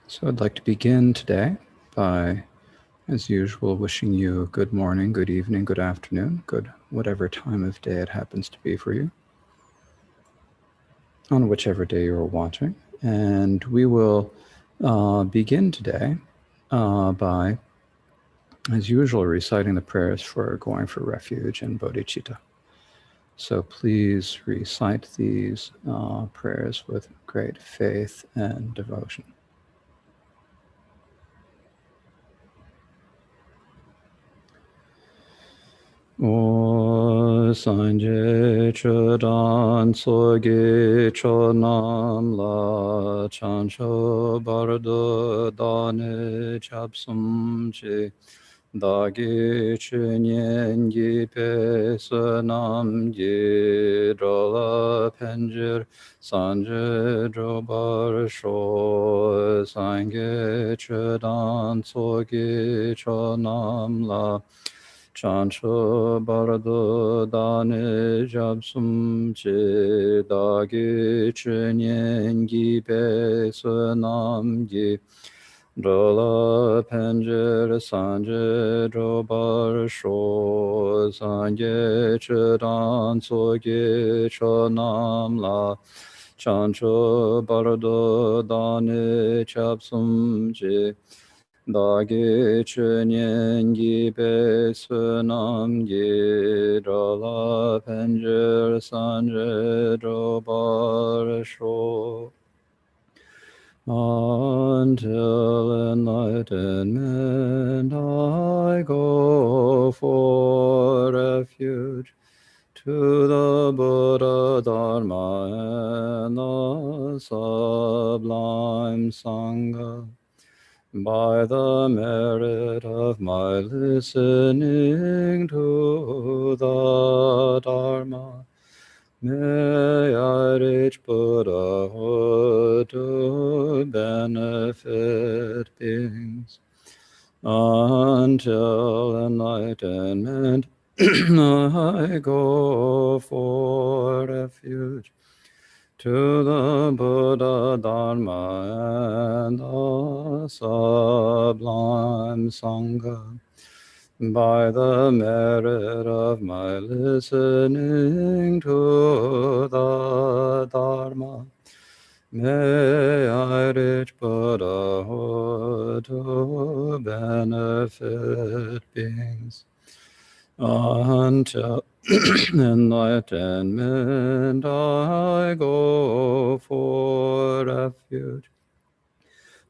So I'd like to begin today by, as usual, wishing you good morning, good evening, good afternoon, good whatever time of day it happens to be for you, on whichever day you're watching. And we will begin today by, as usual, reciting the prayers for going for refuge and Bodhichitta. So please recite these prayers with great faith and devotion. O sanje chodan soge chonam la chancho bardo dane chapsum che dagi chenyen gi pesanam gi drola penjer sanje drobar sho sange chodan soge chonam la Chancho bardo dane jabsum che dagi chenyen gi pesanam gi drola penjer sanje drobar sho sanje chedan soge chonam la chancho bardo dane chapsum che Dagi chenyen gi pesunam gi drola penjer sanje drobar sho. Until enlightenment I go for refuge to the Buddha, Dharma, and the sublime Sangha. By the merit of my listening to the Dharma, may I reach Buddhahood to benefit beings. Until enlightenment, I go for refuge to the Buddha, Dharma, and the sublime Sangha. By the merit of my listening to the Dharma, may I reach Buddhahood to benefit beings. Until enlightenment I go for refuge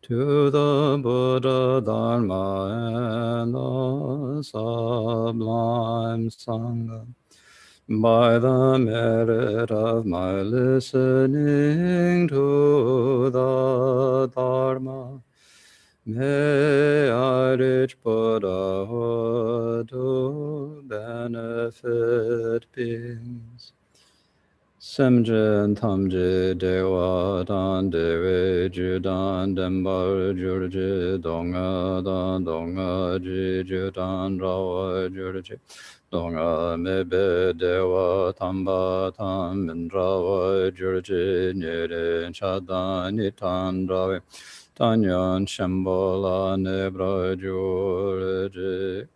to the Buddha, Dharma, and the sublime Sangha. By the merit of my listening to the Dharma, may I reach Buddhahood to benefit beings. Semjen tamje dewa dan dewe judan dembar jurje donga dan donga ji judan rawa jurje donga mebe dewa tamba tam min rawa jurje nyere chadan nitan rawe tanyan shambola nebra jurje.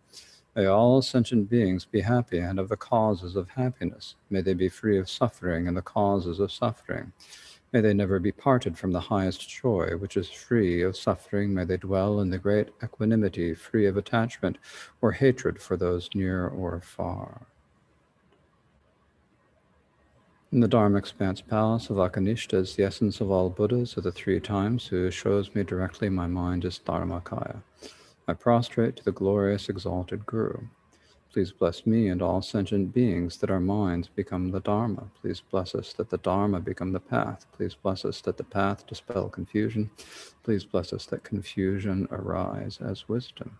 May all sentient beings be happy and of the causes of happiness. May they be free of suffering and the causes of suffering. May they never be parted from the highest joy, which is free of suffering. May they dwell in the great equanimity, free of attachment or hatred for those near or far. In the Dharma Expanse Palace of Akanishta is the essence of all Buddhas of the three times, who shows me directly my mind is Dharmakaya. I prostrate to the glorious exalted Guru. Please bless me and all sentient beings that our minds become the Dharma. Please bless us that the Dharma become the path. Please bless us that the path dispel confusion. Please bless us that confusion arise as wisdom.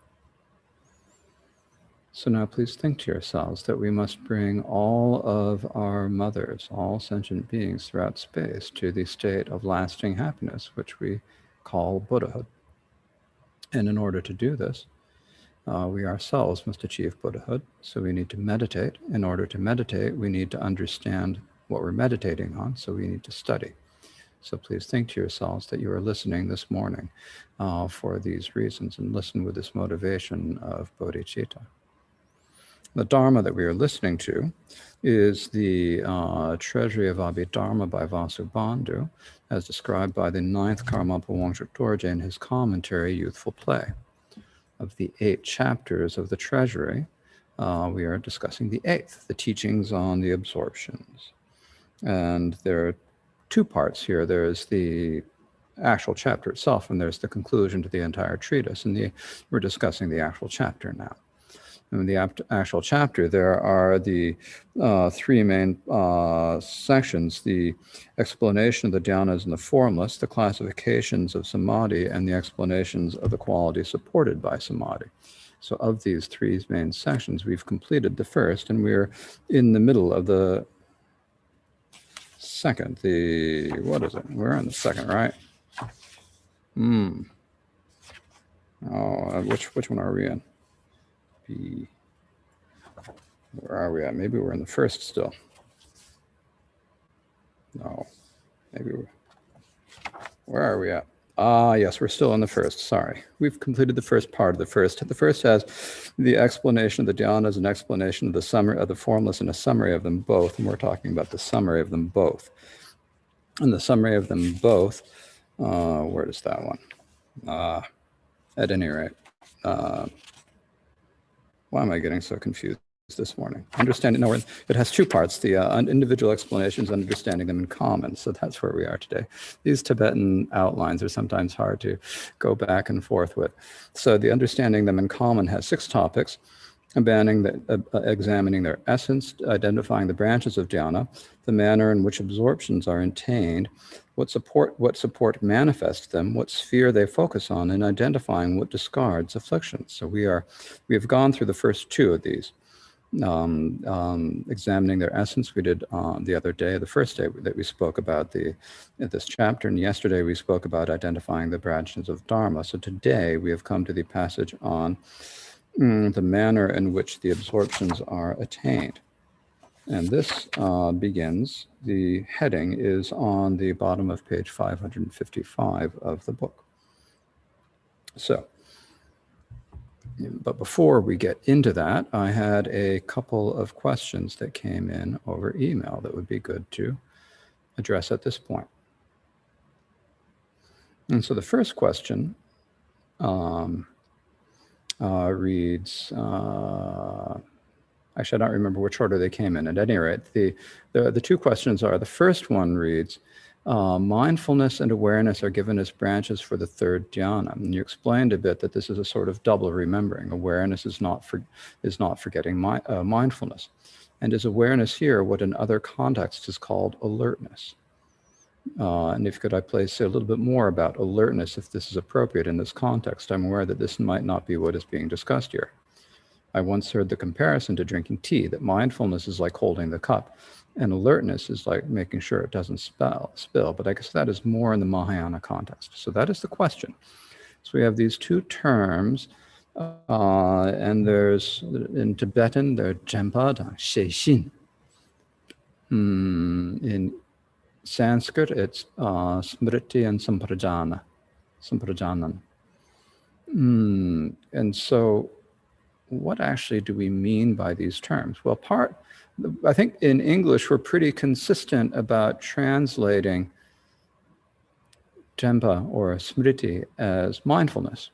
So now please think to yourselves that we must bring all of our mothers, all sentient beings throughout space, to the state of lasting happiness, which we call Buddhahood. And in order to do this, we ourselves must achieve Buddhahood. So we need to meditate. In order to meditate, we need to understand what we're meditating on. So we need to study. So please think to yourselves that you are listening this morning for these reasons, and listen with this motivation of bodhicitta. The Dharma that we are listening to is the Treasury of Abhidharma by Vasubandhu, as described by the 9th Karmapa Wangchuk Dorje in his commentary, Youthful Play. Of the 8 chapters of the Treasury, we are discussing the 8th, the teachings on the absorptions. And there are 2 parts here. There's the actual chapter itself, and there's the conclusion to the entire treatise. And we're discussing the actual chapter now. In the actual chapter, there are the 3 main sections: the explanation of the dhyanas and the formless, the classifications of samadhi, and the explanations of the qualities supported by samadhi. So of these 3 main sections, we've completed the first, and we're in the middle of the second. What is it? We're in the second, right? Oh, which one are we in? Where are we at? Maybe we're in the first still. No, maybe where are we at? Yes, we're still in the first. Sorry. We've completed the first part of the first. The first has the explanation of the dhyanas, an explanation of the summary of the formless, and a summary of them both. And we're talking about the summary of them both. And the summary of them both, where does that one? At any rate, why am I getting so confused this morning? Understanding, no, it has 2 parts, the individual explanations, understanding them in common. So that's where we are today. These Tibetan outlines are sometimes hard to go back and forth with. So the understanding them in common has 6 topics: examining their essence, identifying the branches of dhyana, the manner in which absorptions are attained, what support manifests them, what sphere they focus on, and identifying what discards afflictions. So we have gone through the first 2 of these. Examining their essence, we did the other day, the first day that we spoke about this chapter, and yesterday we spoke about identifying the branches of Dharma. So today we have come to the passage on the manner in which the absorptions are attained. And this begins, the heading is on the bottom of page 555 of the book. So, but before we get into that, I had a couple of questions that came in over email that would be good to address at this point. And so the first question reads, actually, I don't remember which order they came in. At any rate, the 2 questions are, the first one reads, mindfulness and awareness are given as branches for the 3rd dhyana. And you explained a bit that this is a sort of double remembering. Awareness is not forgetting mindfulness. And is awareness here what in other contexts is called alertness? And if could I please say a little bit more about alertness, if this is appropriate in this context? I'm aware that this might not be what is being discussed here. I once heard the comparison to drinking tea, that mindfulness is like holding the cup, and alertness is like making sure it doesn't spill. But I guess that is more in the Mahayana context. So that is the question. So we have these 2 terms, and there's, in Tibetan, they're Jempa, Sheishin. In Sanskrit, it's Smriti and Samprajanan. And so what actually do we mean by these terms? Well, I think in English, we're pretty consistent about translating Jempa or Smriti as mindfulness.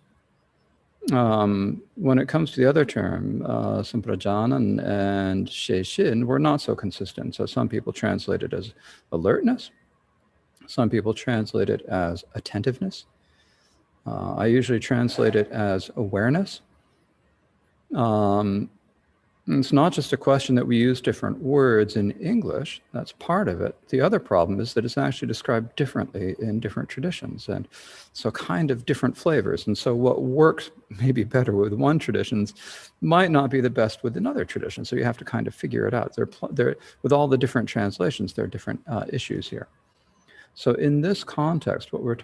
When it comes to the other term, Samprajanan and Sheishin, we're not so consistent. So some people translate it as alertness. Some people translate it as attentiveness. I usually translate it as awareness. It's not just a question that we use different words in English. That's part of it. The other problem is that it's actually described differently in different traditions, and so kind of different flavors. And so what works maybe better with one tradition might not be the best with another tradition. So you have to kind of figure it out. With all the different translations, there are different issues here. So in this context, when we're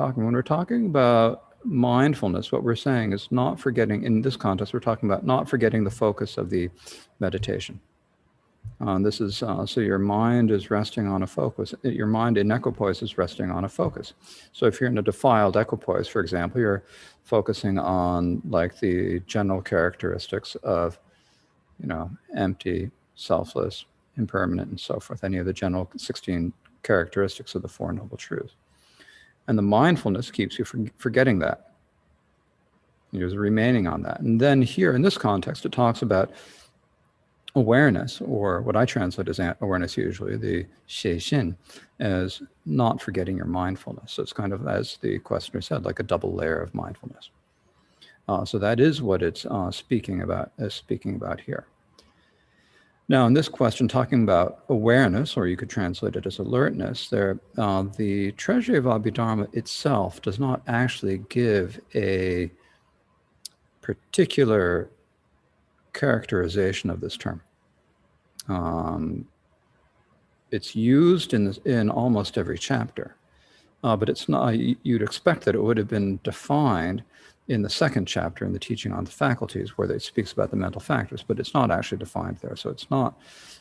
talking about mindfulness, what we're saying is not forgetting, in this context, we're talking about not forgetting the focus of the meditation. This is so your mind is resting on a focus. Your mind in equipoise is resting on a focus. So if you're in a defiled equipoise, for example, you're focusing on like the general characteristics of, empty, selfless, impermanent, and so forth. Any of the general 16 characteristics of the Four Noble Truths. And the mindfulness keeps you from forgetting that. You're remaining on that. And then here in this context, it talks about awareness, or what I translate as awareness usually, the xie as not forgetting your mindfulness. So it's kind of, as the questioner said, like a double layer of mindfulness. So that is what it's speaking about here. Now, in this question, talking about awareness, or you could translate it as alertness, the Treasury of Abhidharma itself does not actually give a particular characterization of this term. It's used in almost every chapter, but it's not. You'd expect that it would have been defined in the second chapter in the teaching on the faculties, where it speaks about the mental factors, but it's not actually defined there. So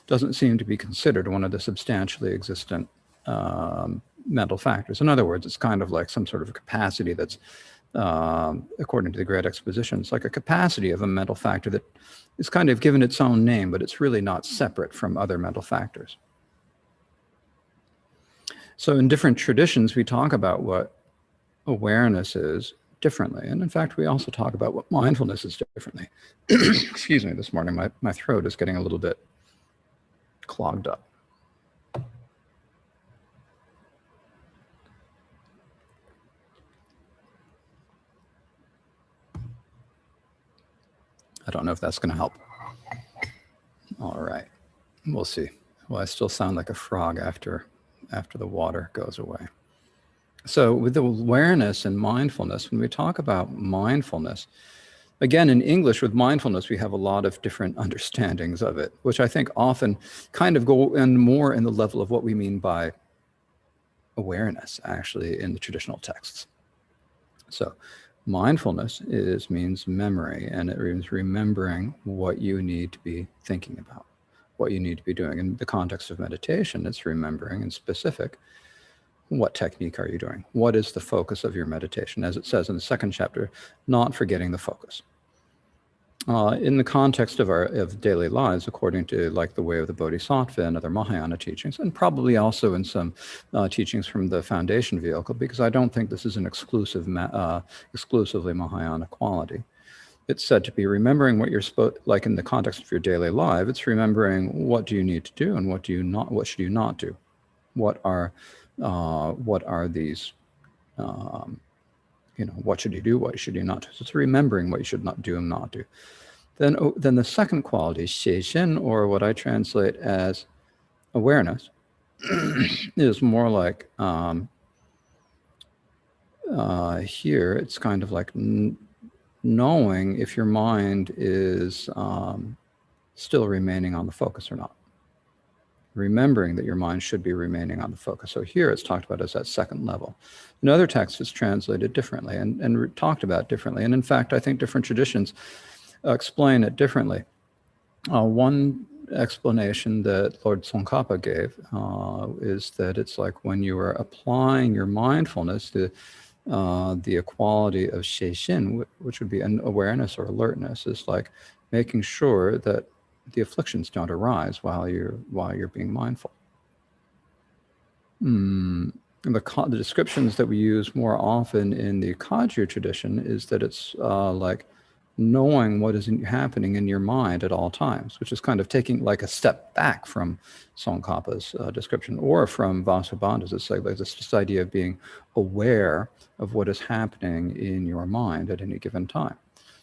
doesn't seem to be considered one of the substantially existent mental factors. In other words, it's kind of like some sort of a capacity that's, according to the Great Exposition, it's like a capacity of a mental factor that is kind of given its own name, but it's really not separate from other mental factors. So in different traditions, we talk about what awareness is differently. And in fact, we also talk about what mindfulness is differently. Excuse me, this morning, my throat is getting a little bit clogged up. I don't know if that's going to help. All right, we'll see. Well, I still sound like a frog after the water goes away. So with the awareness and mindfulness, when we talk about mindfulness, again, in English with mindfulness, we have a lot of different understandings of it, which I think often kind of go in more in the level of what we mean by awareness, actually, in the traditional texts. So mindfulness means memory, and it means remembering what you need to be thinking about, what you need to be doing. In the context of meditation, it's remembering in specific, what technique are you doing? What is the focus of your meditation? As it says in the second chapter, not forgetting the focus. In the context of daily lives, according to like the way of the Bodhisattva and other Mahayana teachings, and probably also in some teachings from the foundation vehicle, because I don't think this is an exclusively Mahayana quality. It's said to be remembering what you're like in the context of your daily life. It's remembering what do you need to do and what do you not, what should you not do? What are these, what should you do, what should you not do? So it's remembering what you should not do and not do. Then the second quality, xie, or what I translate as awareness, is more like, here it's kind of like knowing if your mind is still remaining on the focus or not. Remembering that your mind should be remaining on the focus. So here it's talked about as that second level. In other texts, it's translated differently and talked about differently. And in fact, I think different traditions explain it differently. One explanation that Lord Tsongkhapa gave is that it's like when you are applying your mindfulness to the equality of xie, which would be an awareness or alertness, is like making sure that the afflictions don't arise while you're being mindful. The descriptions that we use more often in the Kagyu tradition is that it's like knowing what is happening in your mind at all times, which is kind of taking like a step back from Tsongkhapa's description, or from Vasubandhu's. It's like this idea of being aware of what is happening in your mind at any given time.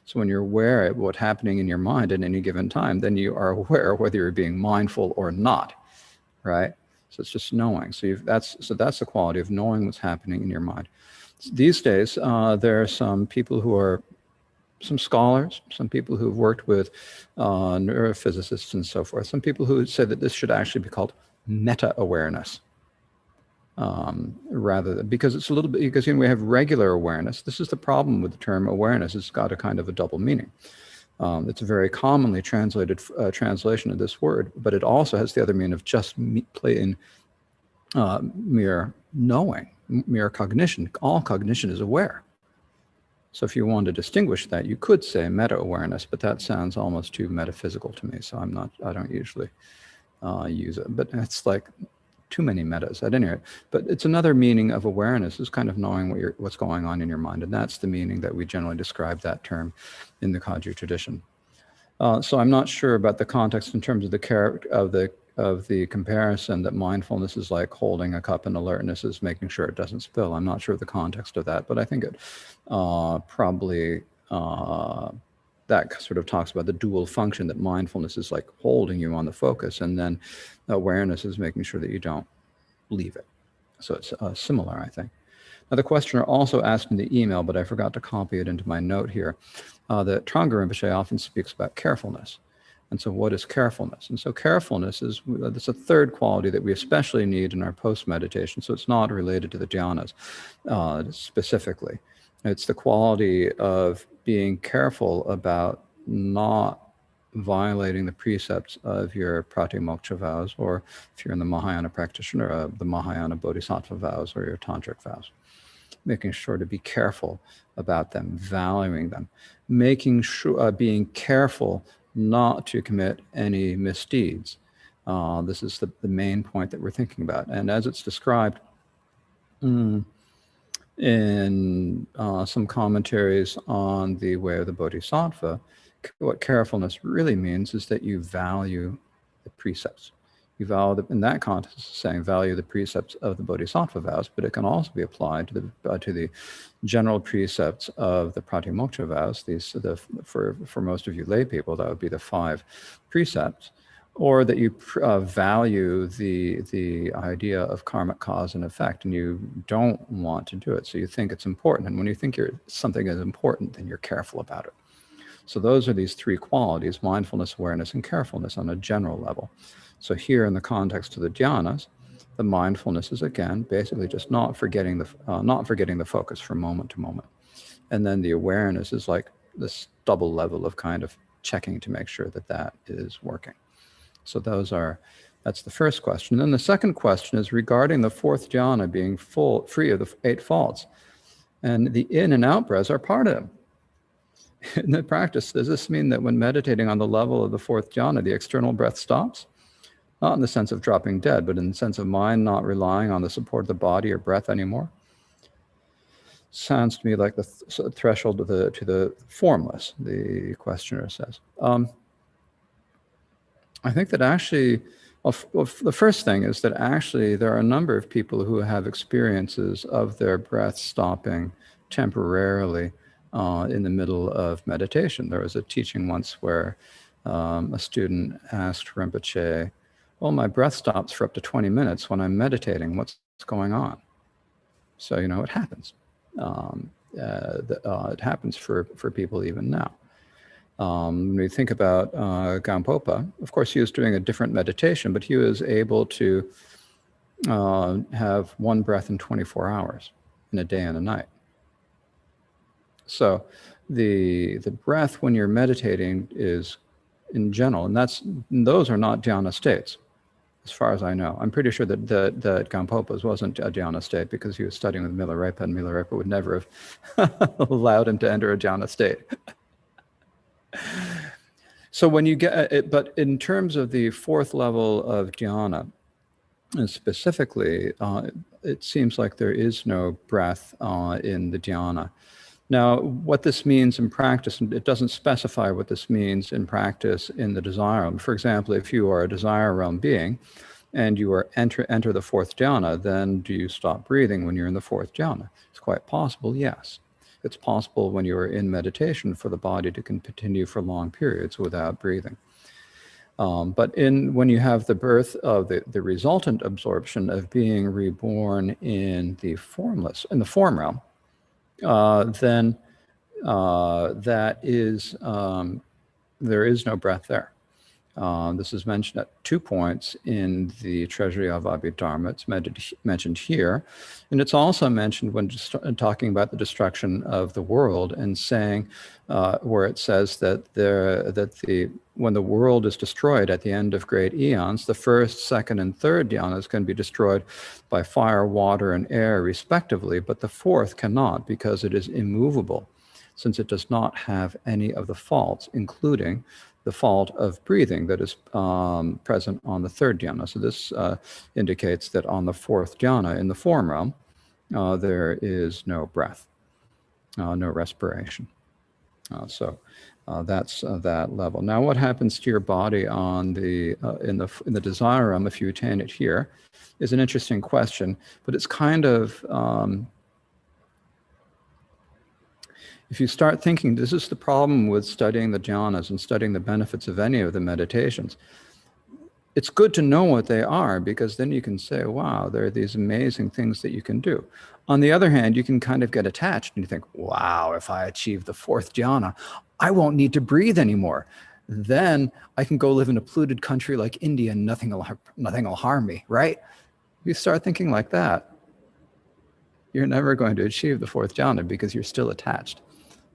So when you're aware of what's happening in your mind at any given time, then you are aware whether you're being mindful or not, right? So it's just knowing. So that's the quality of knowing what's happening in your mind. These days, there are some people who are some scholars, some people who've worked with neurophysicists and so forth, some people who say that this should actually be called meta-awareness. Rather than, because it's a little bit, because we have regular awareness. This is the problem with the term awareness. It's got a kind of a double meaning. It's a very commonly translated translation of this word, but it also has the other meaning of just plain mere knowing, mere cognition. All cognition is aware. So if you want to distinguish that, you could say meta-awareness, but that sounds almost too metaphysical to me, so I don't usually use it. But it's like too many metas at any rate. But it's another meaning of awareness, is kind of knowing what's going on in your mind, and that's the meaning that we generally describe that term in the Kagyu tradition. So I'm not sure about the context in terms of the comparison that mindfulness is like holding a cup, and alertness is making sure it doesn't spill. I'm not sure of the context of that, but I think it probably that sort of talks about the dual function, that mindfulness is like holding you on the focus, and then awareness is making sure that you don't leave it. So it's similar, I think. Now, the questioner also asked in the email, but I forgot to copy it into my note here, that Trungpa Rinpoche often speaks about carefulness. And so what is carefulness? And so carefulness is a third quality that we especially need in our post-meditation. So it's not related to the dhyanas specifically. It's the quality of being careful about not violating the precepts of your pratimoksha vows, or if you're in the Mahayana practitioner, the Mahayana bodhisattva vows or your tantric vows. Making sure to be careful about them, valuing them, making sure, being careful not to commit any misdeeds. This is the main point that we're thinking about. And as it's described in some commentaries on the way of the Bodhisattva, what carefulness really means is that you value the precepts. You value, in that context, saying value the precepts of the Bodhisattva vows, but it can also be applied to the general precepts of the Pratimoksha vows. For most of you lay people, that would be the 5 precepts, or that you value the idea of karmic cause and effect, and you don't want to do it. So you think it's important, and when you think something is important, then you're careful about it. So those are these 3 qualities: mindfulness, awareness, and carefulness on a general level. So here in the context of the dhyanas, the mindfulness is again basically just not forgetting the focus from moment to moment. And then the awareness is like this double level of kind of checking to make sure that that is working. So that's the first question. And then the second question is regarding the 4th dhyana being free of the 8 faults. And the in and out breaths are part of them. In the practice, does this mean that when meditating on the level of the 4th dhyana, the external breath stops? Not in the sense of dropping dead, but in the sense of mind not relying on the support of the body or breath anymore? Sounds to me like the threshold to the formless, the questioner says. I think that actually, the first thing is that actually there are a number of people who have experiences of their breath stopping temporarily in the middle of meditation. There was a teaching once where a student asked Rinpoche, well, my breath stops for up to 20 minutes when I'm meditating. What's going on? So, it happens. It happens for people even now. When we think about Gampopa, of course, he was doing a different meditation, but he was able to have 1 breath in 24 hours in a day and a night. So the breath when you're meditating is in general, and those are not dhyana states, as far as I know. I'm pretty sure that Gampopa's wasn't a dhyana state because he was studying with Milarepa, and Milarepa would never have allowed him to enter a dhyana state. So when you get it, but in terms of the 4th level of dhyana, and specifically, it seems like there is no breath in the dhyana. Now, what this means in practice, it doesn't specify what this means in practice in the desire realm. For example, if you are a desire realm being and you are enter the 4th dhyana, then do you stop breathing when you're in the 4th dhyana? It's quite possible, yes. It's possible when you are in meditation for the body to continue for long periods without breathing. But when you have the birth of the resultant absorption of being reborn in the form realm, then there is no breath there. This is mentioned at 2 points in the Treasury of Abhidharma. It's mentioned here. And it's also mentioned when talking about the destruction of the world and saying, where it says that when the world is destroyed at the end of great eons, the first, second, and third dhyanas can be destroyed by fire, water, and air, respectively, but the fourth cannot because it is immovable, since it does not have any of the faults, including the fault of breathing that is present on the third dhyana. So this indicates that on the fourth dhyana in the form realm, there is no breath, no respiration. So that's that level. Now, what happens to your body on in the desire realm if you attain it here is an interesting question, but it's kind of if you start thinking, this is the problem with studying the jhanas and studying the benefits of any of the meditations. It's good to know what they are, because then you can say, wow, there are these amazing things that you can do. On the other hand, you can kind of get attached and you think, wow, if I achieve the fourth jhana, I won't need to breathe anymore. Then I can go live in a polluted country like India and nothing will harm me, right? You start thinking like that, you're never going to achieve the fourth jhana because you're still attached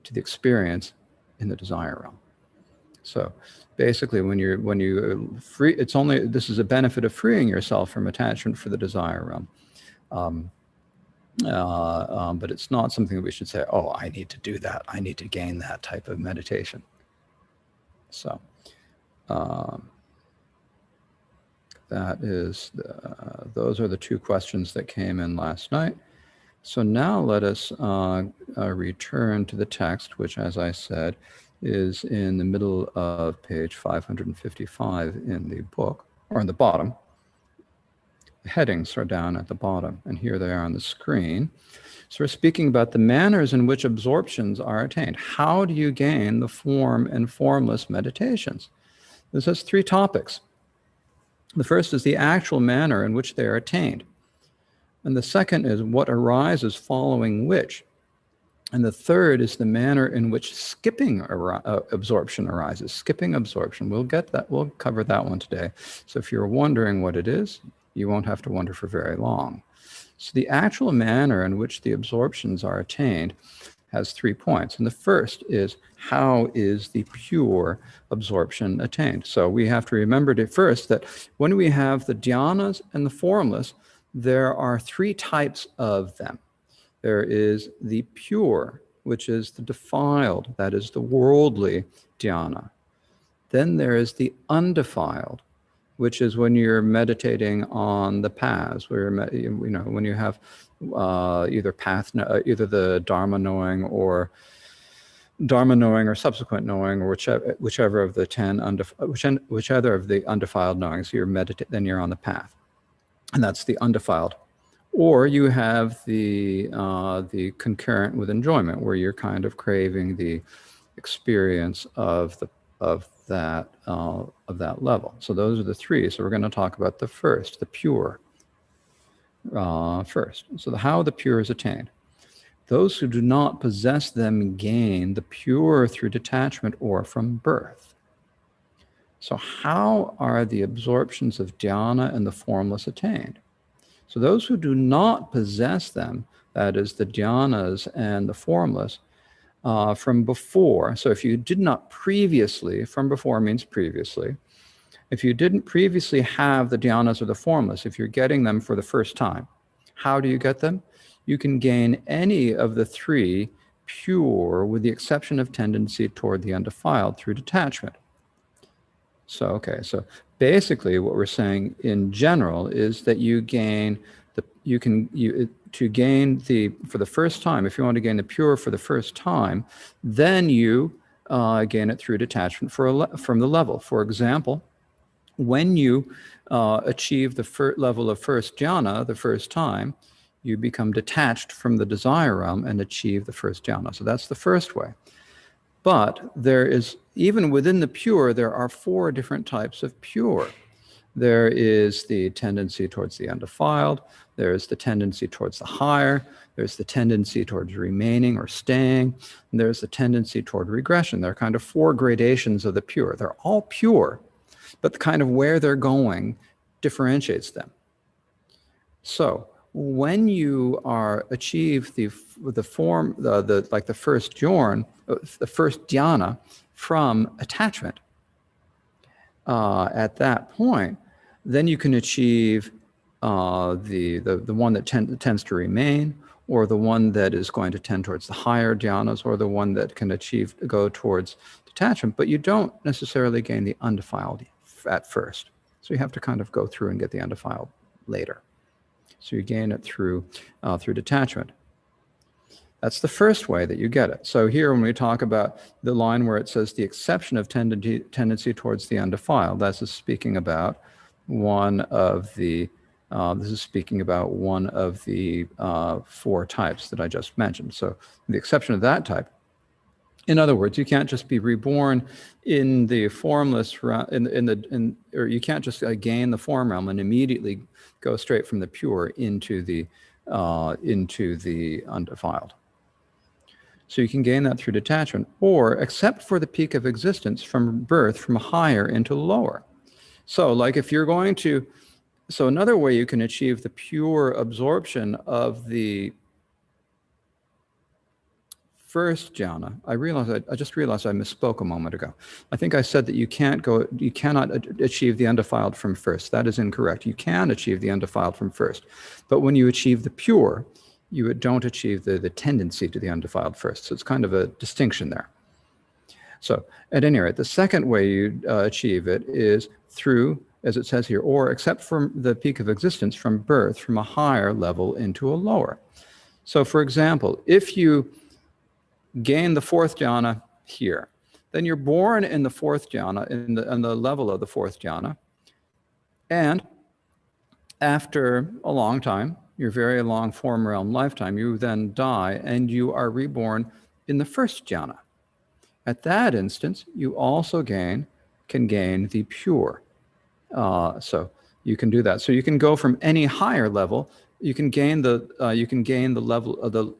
to the experience in the desire realm. So basically, when you free, this is a benefit of freeing yourself from attachment for the desire realm. But it's not something that we should say, oh, I need to do that. I need to gain that type of meditation. So that is those are the 2 questions that came in last night. So now let us return to the text, which, as I said, is in the middle of page 555 in the book, or in the bottom. The headings are down at the bottom, and here they are on the screen. So we're speaking about the manners in which absorptions are attained. How do you gain the form and formless meditations? This has 3 topics. The first is the actual manner in which they are attained. And the second is what arises following which. And the third is the manner in which skipping absorption arises. Skipping absorption, we'll cover that one today. So if you're wondering what it is, you won't have to wonder for very long. So the actual manner in which the absorptions are attained has 3 points. And the first is, how is the pure absorption attained? So we have to remember first that when we have the dhyanas and the formless, there are 3 types of them. There is the pure, which is the defiled, that is the worldly dhyana. Then there is the undefiled, which is when you're meditating on the paths, where when you have either the Dharma knowing or subsequent knowing, or whichever of the 10 whichever of the undefiled knowings, then you're on the path. And that's the undefiled. Or you have the concurrent with enjoyment, where you're kind of craving the experience of that level. So those are the 3. So we're going to talk about the first, the pure, first. So how the pure is attained. Those who do not possess them gain the pure through detachment or from birth. So how are the absorptions of dhyana and the formless attained? So those who do not possess them, that is the dhyanas and the formless, from before. So if you did not previously, from before means previously, if you didn't previously have the dhyanas or the formless, if you're getting them for the first time, how do you get them? You can gain any of the 3 pure, with the exception of tendency toward the undefiled, through detachment. So, okay, so basically what we're saying in general is that you gain for the first time, if you want to gain the pure for the first time, then you gain it through detachment from the level. For example, when you achieve the level of first jhana the first time, you become detached from the desire realm and achieve the first jhana. So that's the first way. But there is, even within the pure, there are 4 different types of pure. There is the tendency towards the undefiled. There is the tendency towards the higher. There's the tendency towards remaining or staying. And there's the tendency toward regression. There are kind of 4 gradations of the pure. They're all pure. but the kind of where they're going differentiates them. So when you are achieve the form, like the first jhana, the first dhyana from attachment, at that point, then you can achieve the one that tends to remain, or the one that is going to tend towards the higher dhyanas, or the one that can go towards detachment, but you don't necessarily gain the undefiled at first. So you have to kind of go through and get the undefiled later. So you gain it through detachment. That's the first way that you get it. So here, when we talk about the line where it says the exception of tendency towards the undefiled, this is speaking about one of the four types that I just mentioned. So the exception of that type, in other words, you can't just be reborn in the formless, or you can't just gain the form realm and immediately go straight from the pure into the undefiled. So you can gain that through detachment, or except for the peak of existence from birth from higher into lower. So like if you're going to, so another way you can achieve the pure absorption of the first jhana, I just realized I misspoke a moment ago. I think I said that you cannot achieve the undefiled from first. That is incorrect. You can achieve the undefiled from first. But when you achieve the pure, you don't achieve the tendency to the undefiled first. So it's kind of a distinction there. So at any rate, the second way you achieve it is through, as it says here, or except from the peak of existence from birth from a higher level into a lower. So for example, if you gain the fourth jhana here, then you're born in the fourth jhana, in the level of the fourth jhana, and after a long time, your very long form realm lifetime, you then die and you are reborn in the first jhana. At that instance, you also can gain the pure. So you can do that. So you can go from any higher level. You can gain the level of the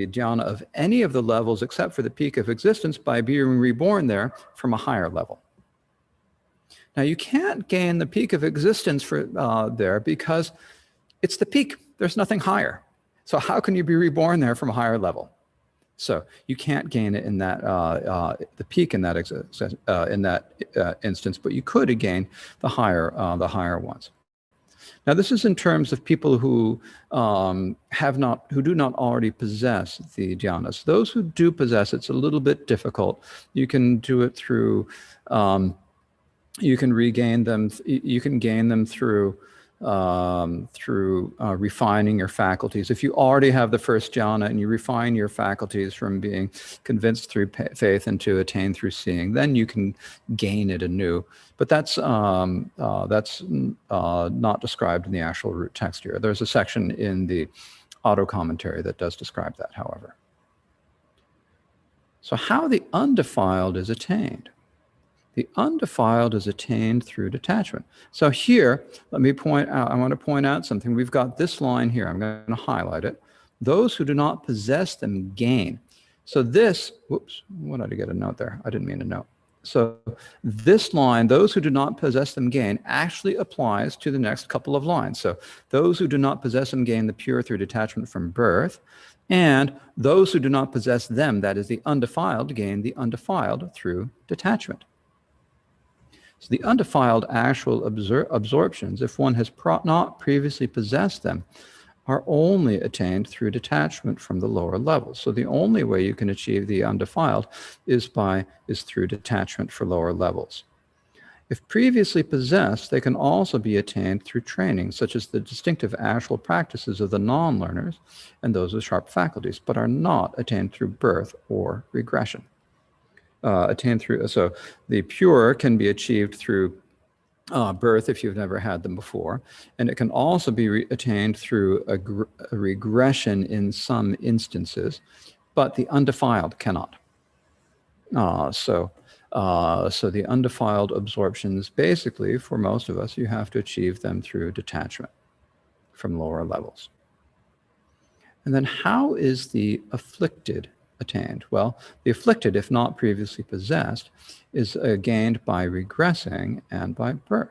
dhyana of any of the levels except for the peak of existence by being reborn there from a higher level. Now you can't gain the peak of existence there because it's the peak. There's nothing higher. So how can you be reborn there from a higher level? So you can't gain it in that the peak in that instance, but you could gain the higher ones. Now this is in terms of people who do not already possess the dhyanas. Those who do possess it's a little bit difficult. You can do it through you can regain them. You can gain them through refining your faculties. If you already have the first jhana and you refine your faculties from being convinced through faith and to attain through seeing, then you can gain it anew. But that's not described in the actual root text here. There's a section in the auto commentary that does describe that, however. So how the undefiled is attained? The undefiled is attained through detachment. So here, let me point out, I want to point out something. We've got this line here. I'm going to highlight it. Those who do not possess them gain. So this, whoops, what did I get a note there? I didn't mean a note. So this line, those who do not possess them gain, actually applies to the next couple of lines. So those who do not possess them gain the pure through detachment from birth, and those who do not possess them, that is the undefiled, gain the undefiled through detachment. So the undefiled actual absorptions, if one has not previously possessed them, are only attained through detachment from the lower levels. So the only way you can achieve the undefiled is through detachment for lower levels. If previously possessed, they can also be attained through training, such as the distinctive actual practices of the non-learners and those with sharp faculties, but are not attained through birth or regression. So the pure can be achieved through birth if you've never had them before, and it can also be attained through a regression in some instances, but the undefiled cannot. So the undefiled absorptions, basically, for most of us, you have to achieve them through detachment from lower levels. And then how is the afflicted attained? Well, the afflicted, if not previously possessed, is gained by regressing and by birth.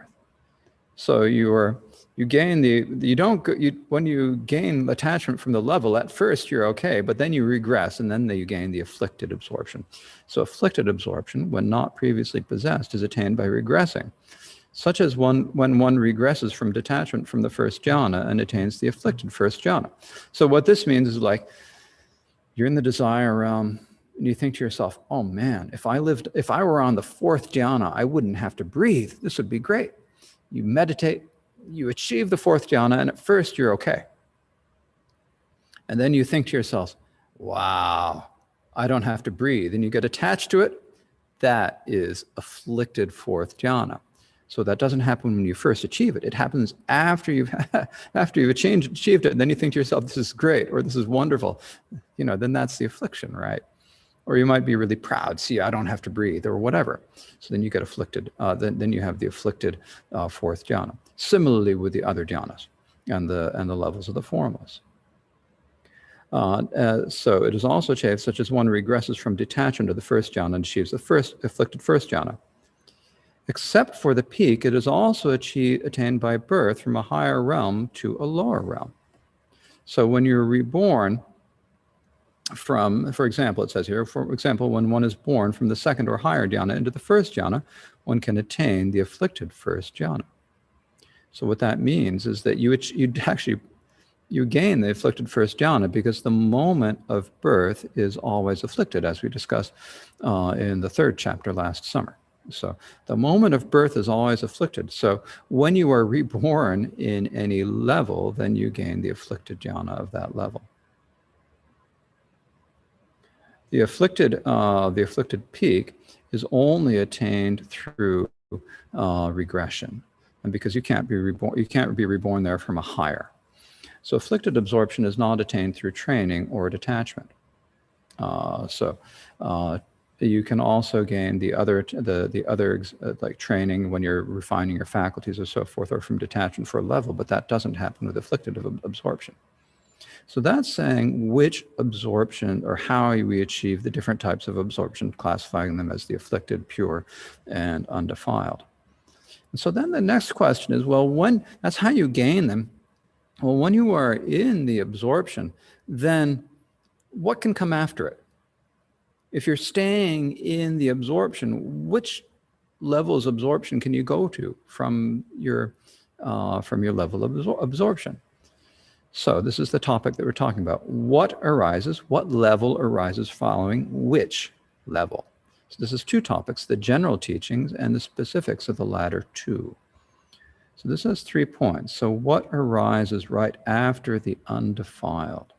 So you gain when you gain attachment from the level, at first you're okay, but then you regress, and then you gain the afflicted absorption. So afflicted absorption, when not previously possessed, is attained by regressing, such as when one regresses from detachment from the first jhana and attains the afflicted first jhana. So what this means is, like, you're in the desire realm, and you think to yourself, oh man, if I were on the fourth jhana, I wouldn't have to breathe. This would be great. You meditate, you achieve the fourth jhana, and at first you're okay. And then you think to yourself, wow, I don't have to breathe. And you get attached to it. That is afflicted fourth jhana. So that doesn't happen when you first achieve it. It happens after you've achieved it. And then you think to yourself, this is great, or this is wonderful. Then that's the affliction, right? Or you might be really proud. See, I don't have to breathe, or whatever. So then you get afflicted. Then you have the afflicted fourth jhana. Similarly with the other jhanas and the levels of the formless. So it is also achieved, such as one regresses from detachment to the first jhana and achieves the afflicted first jhana. Except for the peak, it is also attained by birth from a higher realm to a lower realm. So when you're reborn from, for example, it says here, for example, when one is born from the second or higher jhana into the first jhana, one can attain the afflicted first jhana. So what that means is that you gain the afflicted first jhana because the moment of birth is always afflicted, as we discussed in the third chapter last summer. So the moment of birth is always afflicted. So when you are reborn in any level, then you gain the afflicted jhana of that level. The afflicted peak is only attained through regression, and because you can't be reborn there from a higher. So afflicted absorption is not attained through training or detachment. You can also gain the other like training when you're refining your faculties or so forth, or from detachment for a level, but that doesn't happen with afflicted absorption. So that's saying which absorption, or how we achieve the different types of absorption, classifying them as the afflicted, pure, and undefiled. And so then the next question is, well, that's how you gain them. Well, when you are in the absorption, then what can come after it? If you're staying in the absorption, which levels of absorption can you go to from your level of absorption? So this is the topic that we're talking about. What level arises following which level? So this is two topics, the general teachings and the specifics of the latter two. So this has 3 points. So what arises right after the undefiled?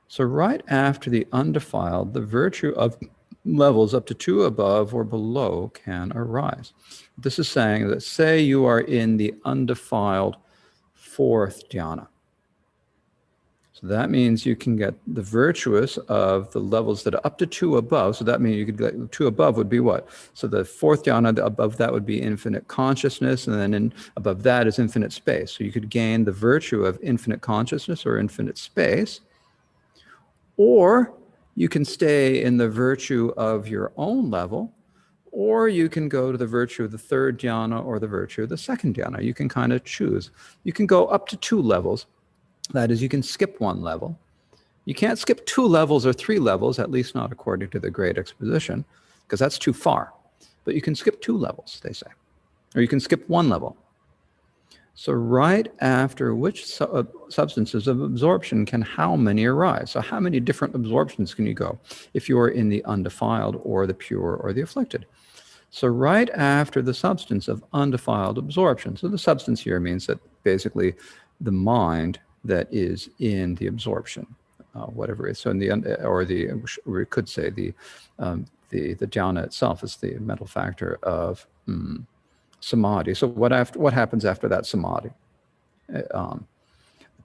So right after the undefiled, the virtue of levels up to 2 above or below can arise. This is saying that, say you are in the undefiled 4th jhana. So that means you can get the virtuous of the levels that are up to 2 above. So that means you could get 2 above would be what? So the 4th jhana, above that would be infinite consciousness, and then above that is infinite space. So you could gain the virtue of infinite consciousness or infinite space, or you can stay in the virtue of your own level, or you can go to the virtue of the 3rd jhana or the virtue of the 2nd jhana. You can kind of choose. You can go up to 2 levels. That is, you can skip 1 level. You can't skip 2 levels or 3 levels, at least not according to the Great Exposition, because that's too far. But you can skip 2 levels, they say. Or you can skip 1 level. So right after which substances of absorption can how many arise? So how many different absorptions can you go if you are in the undefiled or the pure or the afflicted? So right after the substance of undefiled absorption. So the substance here means that basically the mind that is in the absorption, whatever it is. So in we could say the jhana itself is the mental factor of samadhi. So what happens after that samadhi?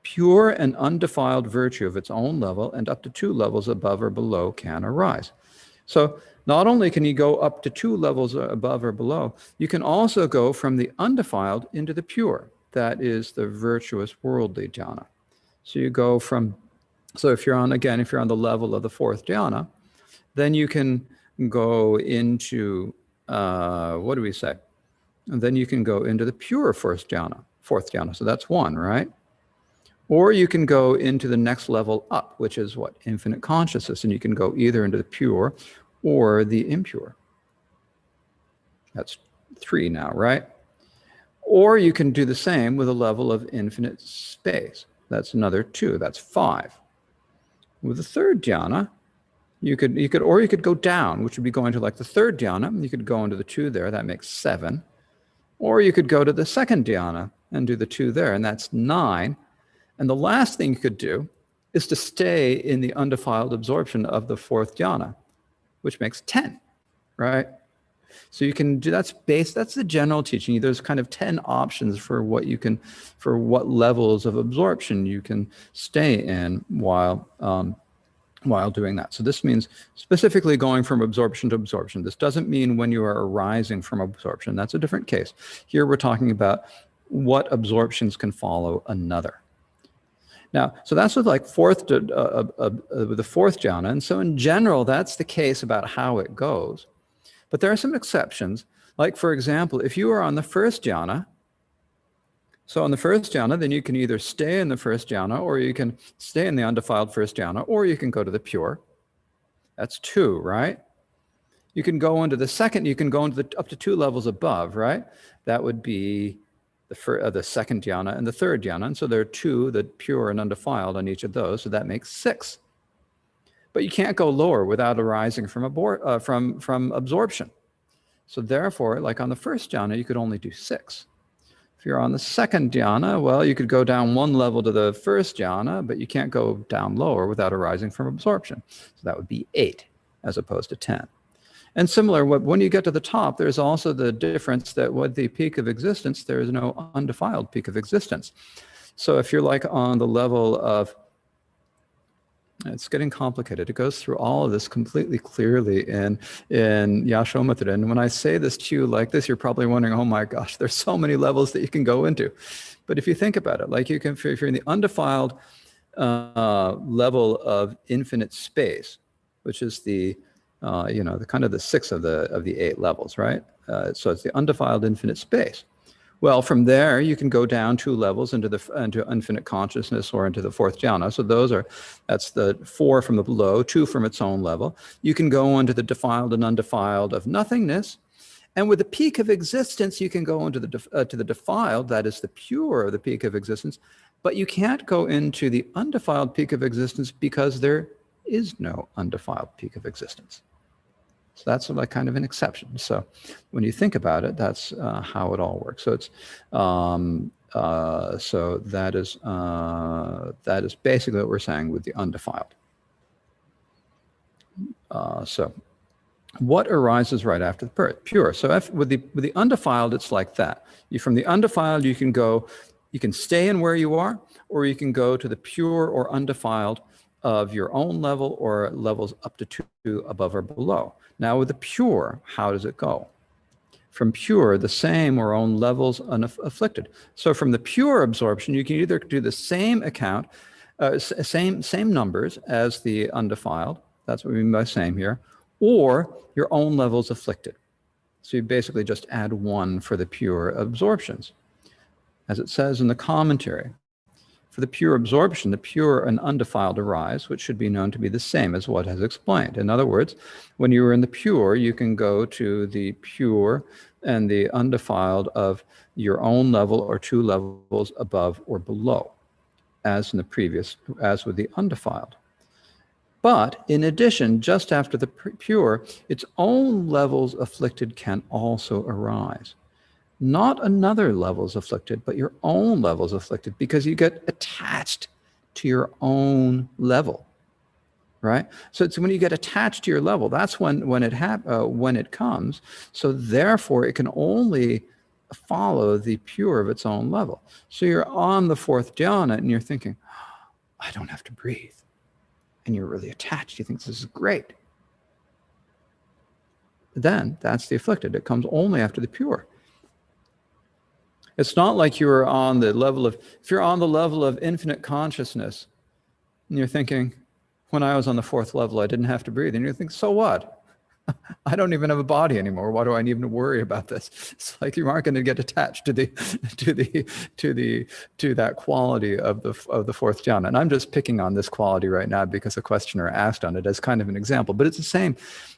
Pure and undefiled virtue of its own level and up to 2 levels above or below can arise. So not only can you go up to 2 levels above or below, you can also go from the undefiled into the pure. That is the virtuous worldly jhana. So you go from So if you're on, again, if you're on the level of the fourth jhana, then you can go into, what do we say? And then you can go into the pure fourth jhana. So that's one, right? Or you can go into the next level up, which is what? Infinite consciousness. And you can go either into the pure or the impure. That's 3 now, right? Or you can do the same with a level of infinite space. That's another 2. That's 5. With the third dhyana, you could go down, which would be going to like the third dhyana. You could go into the 2 there. That makes 7. Or you could go to the second dhyana and do the 2 there, and that's 9. And the last thing you could do is to stay in the undefiled absorption of the fourth jhana, which makes 10, right? So you can do, that's the general teaching. There's kind of 10 options for what you can, for what levels of absorption you can stay in while doing that. So this means specifically going from absorption to absorption. This doesn't mean when you are arising from absorption. That's a different case. Here we're talking about what absorptions can follow another. Now, so that's with like the fourth jhana. And so in general, that's the case about how it goes. But there are some exceptions. Like, for example, if you are on the first jhana, so on the first jhana, then you can either stay in the first jhana, or you can stay in the undefiled first jhana, or you can go to the pure. That's 2, right? You can go into the second, you can go into up to 2 levels above, right? That would be the second dhyana and the third dhyana. And so there are 2, the pure and undefiled on each of those. So that makes 6. But you can't go lower without arising from absorption. So therefore, like on the first jhana, you could only do 6. If you're on the second dhyana, well, you could go down 1 level to the first jhana, but you can't go down lower without arising from absorption. So that would be 8 as opposed to 10. And similar, when you get to the top, there's also the difference that with the peak of existence, there is no undefiled peak of existence. So if you're like on the level of, it's getting complicated. It goes through all of this completely clearly in Yashomitara. And when I say this to you like this, you're probably wondering, oh my gosh, there's so many levels that you can go into. But if you think about it, like you can, if you're in the undefiled level of infinite space, which is the the kind of the 6 of the 8 levels, right? So it's the undefiled infinite space. Well, from there you can go down 2 levels into infinite consciousness or into the fourth jhana. So that's the 4 from the below, 2 from its own level. You can go into the defiled and undefiled of nothingness, and with the peak of existence, you can go into to the defiled, that is the pure of the peak of existence, but you can't go into the undefiled peak of existence because there is no undefiled peak of existence. So that's like kind of an exception. So when you think about it, that's how it all works. So it's so that is basically what we're saying with the undefiled. So what arises right after the pure? So with the undefiled, it's like that. From the undefiled, you can stay in where you are, or you can go to the pure or undefiled of your own level or levels up to 2 above or below. Now with the pure, how does it go? From pure, the same or own levels unafflicted. So from the pure absorption, you can either do the same account, same numbers as the undefiled, that's what we mean by same here, or your own levels afflicted. So you basically just add 1 for the pure absorptions. As it says in the commentary, for the pure absorption, the pure and undefiled arise, which should be known to be the same as what has explained. In other words, when you are in the pure, you can go to the pure and the undefiled of your own level or 2 levels above or below, as with the undefiled. But in addition, just after the pure, its own levels afflicted can also arise. Not another levels afflicted, but your own levels afflicted, because you get attached to your own level, right? So it's when you get attached to your level, that's when it comes. So therefore, it can only follow the pure of its own level. So you're on the fourth dhyana, and you're thinking, I don't have to breathe, and you're really attached. You think this is great. Then that's the afflicted. It comes only after the pure. It's not like you're on the level of, if you're on the level of infinite consciousness, And you're thinking, when I was on the fourth level, I didn't have to breathe. And you think, so what? I don't even have a body anymore. Why do I even worry about this? It's like you aren't going to get attached to that quality of the fourth jhana. And I'm just picking on this quality right now because a questioner asked on it as kind of an example. But it's the same.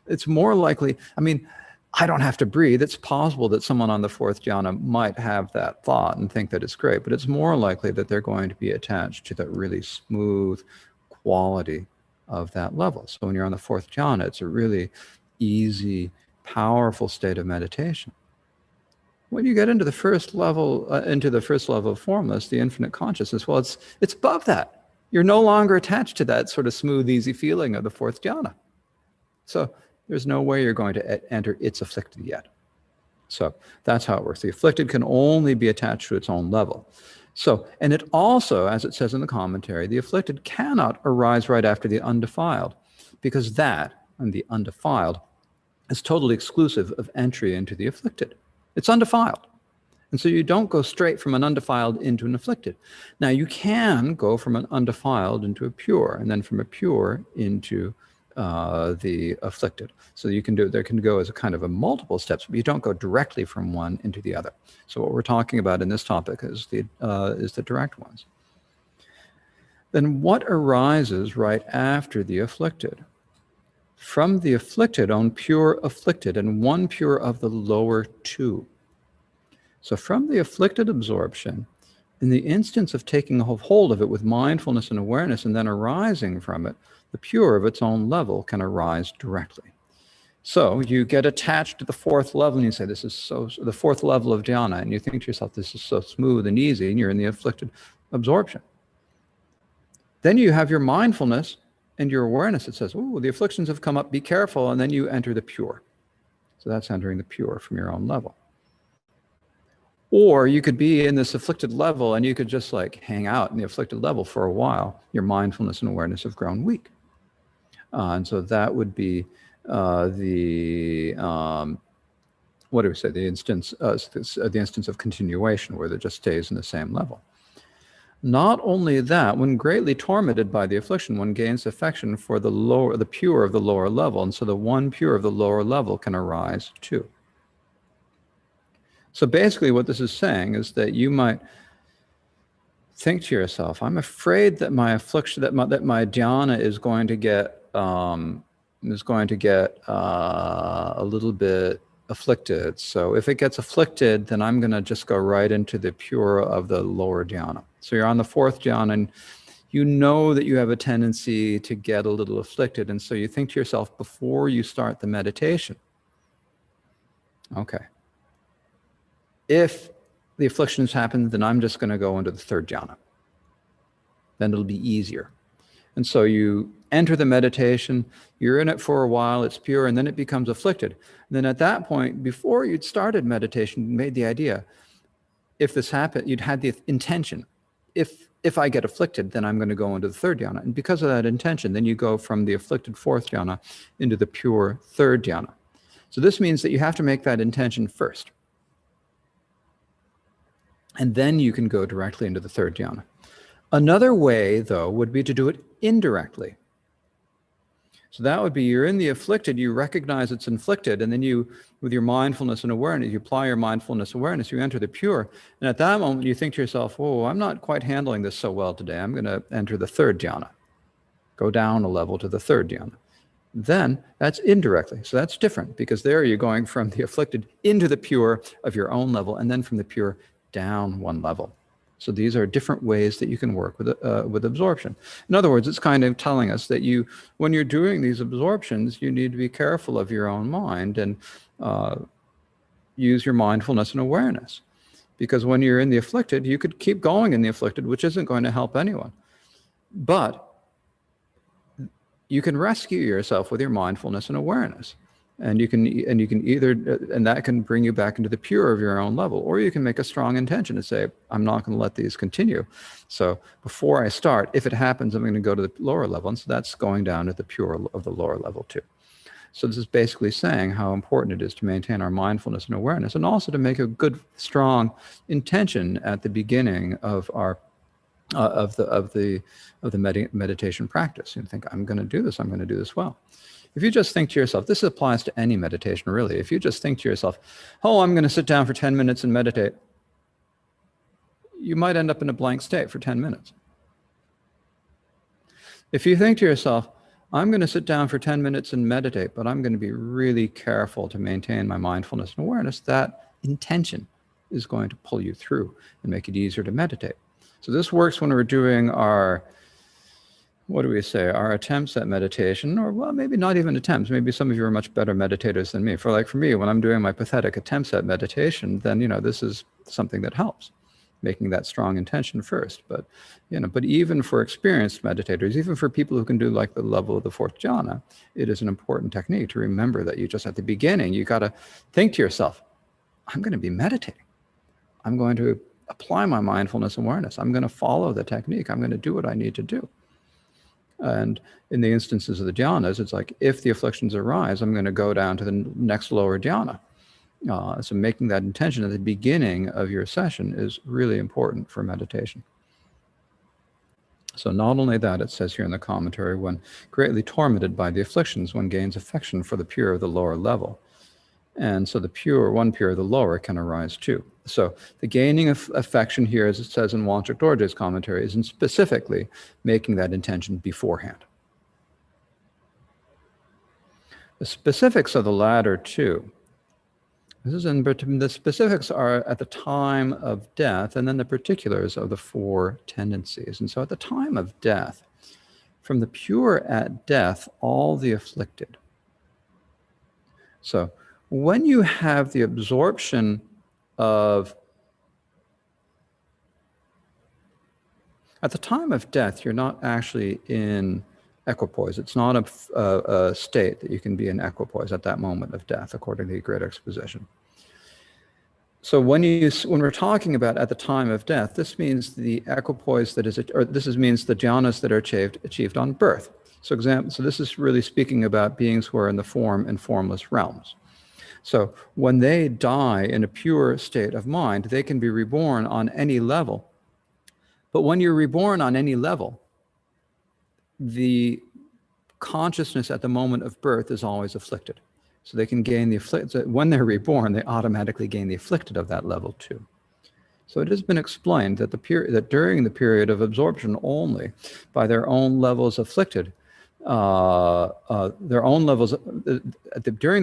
It's more likely. I mean, I don't have to breathe. It's possible that someone on the fourth jhana might have that thought and think that it's great, but it's more likely that they're going to be attached to that really smooth quality of that level. So when you're on the fourth jhana, it's a really easy, powerful state of meditation. When you get into the first level, of formless, the infinite consciousness, well, it's above that. You're no longer attached to that sort of smooth, easy feeling of the fourth jhana. So there's no way you're going to enter its afflicted yet. So that's how it works. The afflicted can only be attached to its own level. So, and it also, as it says in the commentary, the afflicted cannot arise right after the undefiled, because that, and the undefiled, is totally exclusive of entry into the afflicted. It's undefiled. And so you don't go straight from an undefiled into an afflicted. Now you can go from an undefiled into a pure, and then from a pure into the afflicted. So you can do, there can go as a kind of a multiple steps, but you don't go directly from one into the other. So what we're talking about in this topic is the direct ones. Then what arises right after the afflicted? From the afflicted on pure afflicted, and one pure of the lower two. So from the afflicted absorption, in the instance of taking hold of it with mindfulness and awareness and then arising from it, the pure of its own level can arise directly. So you get attached to the fourth level and you say, this is so, the fourth level of dhyana, and you think to yourself, this is so smooth and easy, and you're in the afflicted absorption. Then you have your mindfulness and your awareness that says, oh, the afflictions have come up, be careful, and then you enter the pure. So that's entering the pure from your own level. Or you could be in this afflicted level and you could just like hang out in the afflicted level for a while. Your mindfulness and awareness have grown weak. And so that would be what do we say? The instance of continuation, where it just stays in the same level. Not only that, when greatly tormented by the affliction, one gains affection for the pure of the lower level, and so the one pure of the lower level can arise too. So basically what this is saying is that you might think to yourself, I'm afraid that my affliction, that my dhyana is going to get a little bit afflicted. So if it gets afflicted, then I'm going to just go right into the pure of the lower dhyana. So you're on the fourth dhyana, and you know that you have a tendency to get a little afflicted. And so you think to yourself before you start the meditation, okay, if the afflictions happen, then I'm just going to go into the third jhana. Then it'll be easier. And so you enter the meditation, you're in it for a while, it's pure, and then it becomes afflicted. And then at that point, before you'd started meditation, you made the idea, if this happened, you'd had the intention, if I get afflicted, then I'm going to go into the third jhana. And because of that intention, then you go from the afflicted fourth jhana into the pure third jhana. So this means that you have to make that intention first. And then you can go directly into the third jhana. Another way, though, would be to do it indirectly. So that would be, you're in the afflicted, you recognize it's inflicted, and then you, with your mindfulness and awareness, you apply your mindfulness awareness, you enter the pure. And at that moment, you think to yourself, oh, I'm not quite handling this so well today. I'm going to enter the third jhana. Go down a level to the third jhana. Then that's indirectly. So that's different, because there you're going from the afflicted into the pure of your own level, and then from the pure down one level. So these are different ways that you can work with absorption. In other words, it's kind of telling us that when you're doing these absorptions, you need to be careful of your own mind and use your mindfulness and awareness. Because when you're in the afflicted, you could keep going in the afflicted, which isn't going to help anyone. But you can rescue yourself with your mindfulness and awareness. And you can either, and that can bring you back into the pure of your own level, or you can make a strong intention to say, I'm not going to let these continue. So before I start, if it happens, I'm going to go to the lower level. And so that's going down to the pure of the lower level too. So this is basically saying how important it is to maintain our mindfulness and awareness, and also to make a good, strong intention at the beginning of our meditation practice. You think, I'm going to do this. I'm going to do this well. If you just think to yourself, this applies to any meditation, really. If you just think to yourself, oh, I'm going to sit down for 10 minutes and meditate, you might end up in a blank state for 10 minutes. If you think to yourself, I'm going to sit down for 10 minutes and meditate, but I'm going to be really careful to maintain my mindfulness and awareness, that intention is going to pull you through and make it easier to meditate. So this works when we're doing our, what do we say, our attempts at meditation, or well, maybe not even attempts. Maybe some of you are much better meditators than me. For me, when I'm doing my pathetic attempts at meditation, then, this is something that helps, making that strong intention first. But, but even for experienced meditators, even for people who can do like the level of the fourth jhana, it is an important technique to remember that you just at the beginning, you got to think to yourself, I'm going to be meditating. I'm going to apply my mindfulness awareness. I'm going to follow the technique. I'm going to do what I need to do. And in the instances of the dhyanas, it's like, if the afflictions arise, I'm going to go down to the next lower dhyana. So making that intention at the beginning of your session is really important for meditation. So not only that, it says here in the commentary, when greatly tormented by the afflictions, one gains affection for the pure of the lower level. And so the pure, one pure of the lower can arise too. So the gaining of affection here, as it says in Wanchak Dorje's commentary, is in specifically making that intention beforehand. The specifics of the latter two. The specifics are at the time of death, and then the particulars of the four tendencies. And so at the time of death, from the pure at death, all the afflicted. So when you have the absorption of, at the time of death, you're not actually in equipoise. It's not a state that you can be in equipoise at that moment of death, according to the Great Exposition. So when we're talking about at the time of death, this means the equipoise that is, or means the jhanas that are achieved on birth. So this is really speaking about beings who are in the form and formless realms. So when they die in a pure state of mind, they can be reborn on any level. But when you're reborn on any level, the consciousness at the moment of birth is always afflicted. So they can gain the afflicted. When they're reborn, they automatically gain the afflicted of that level too. So it has been explained that during the period of absorption only, by their own levels afflicted, during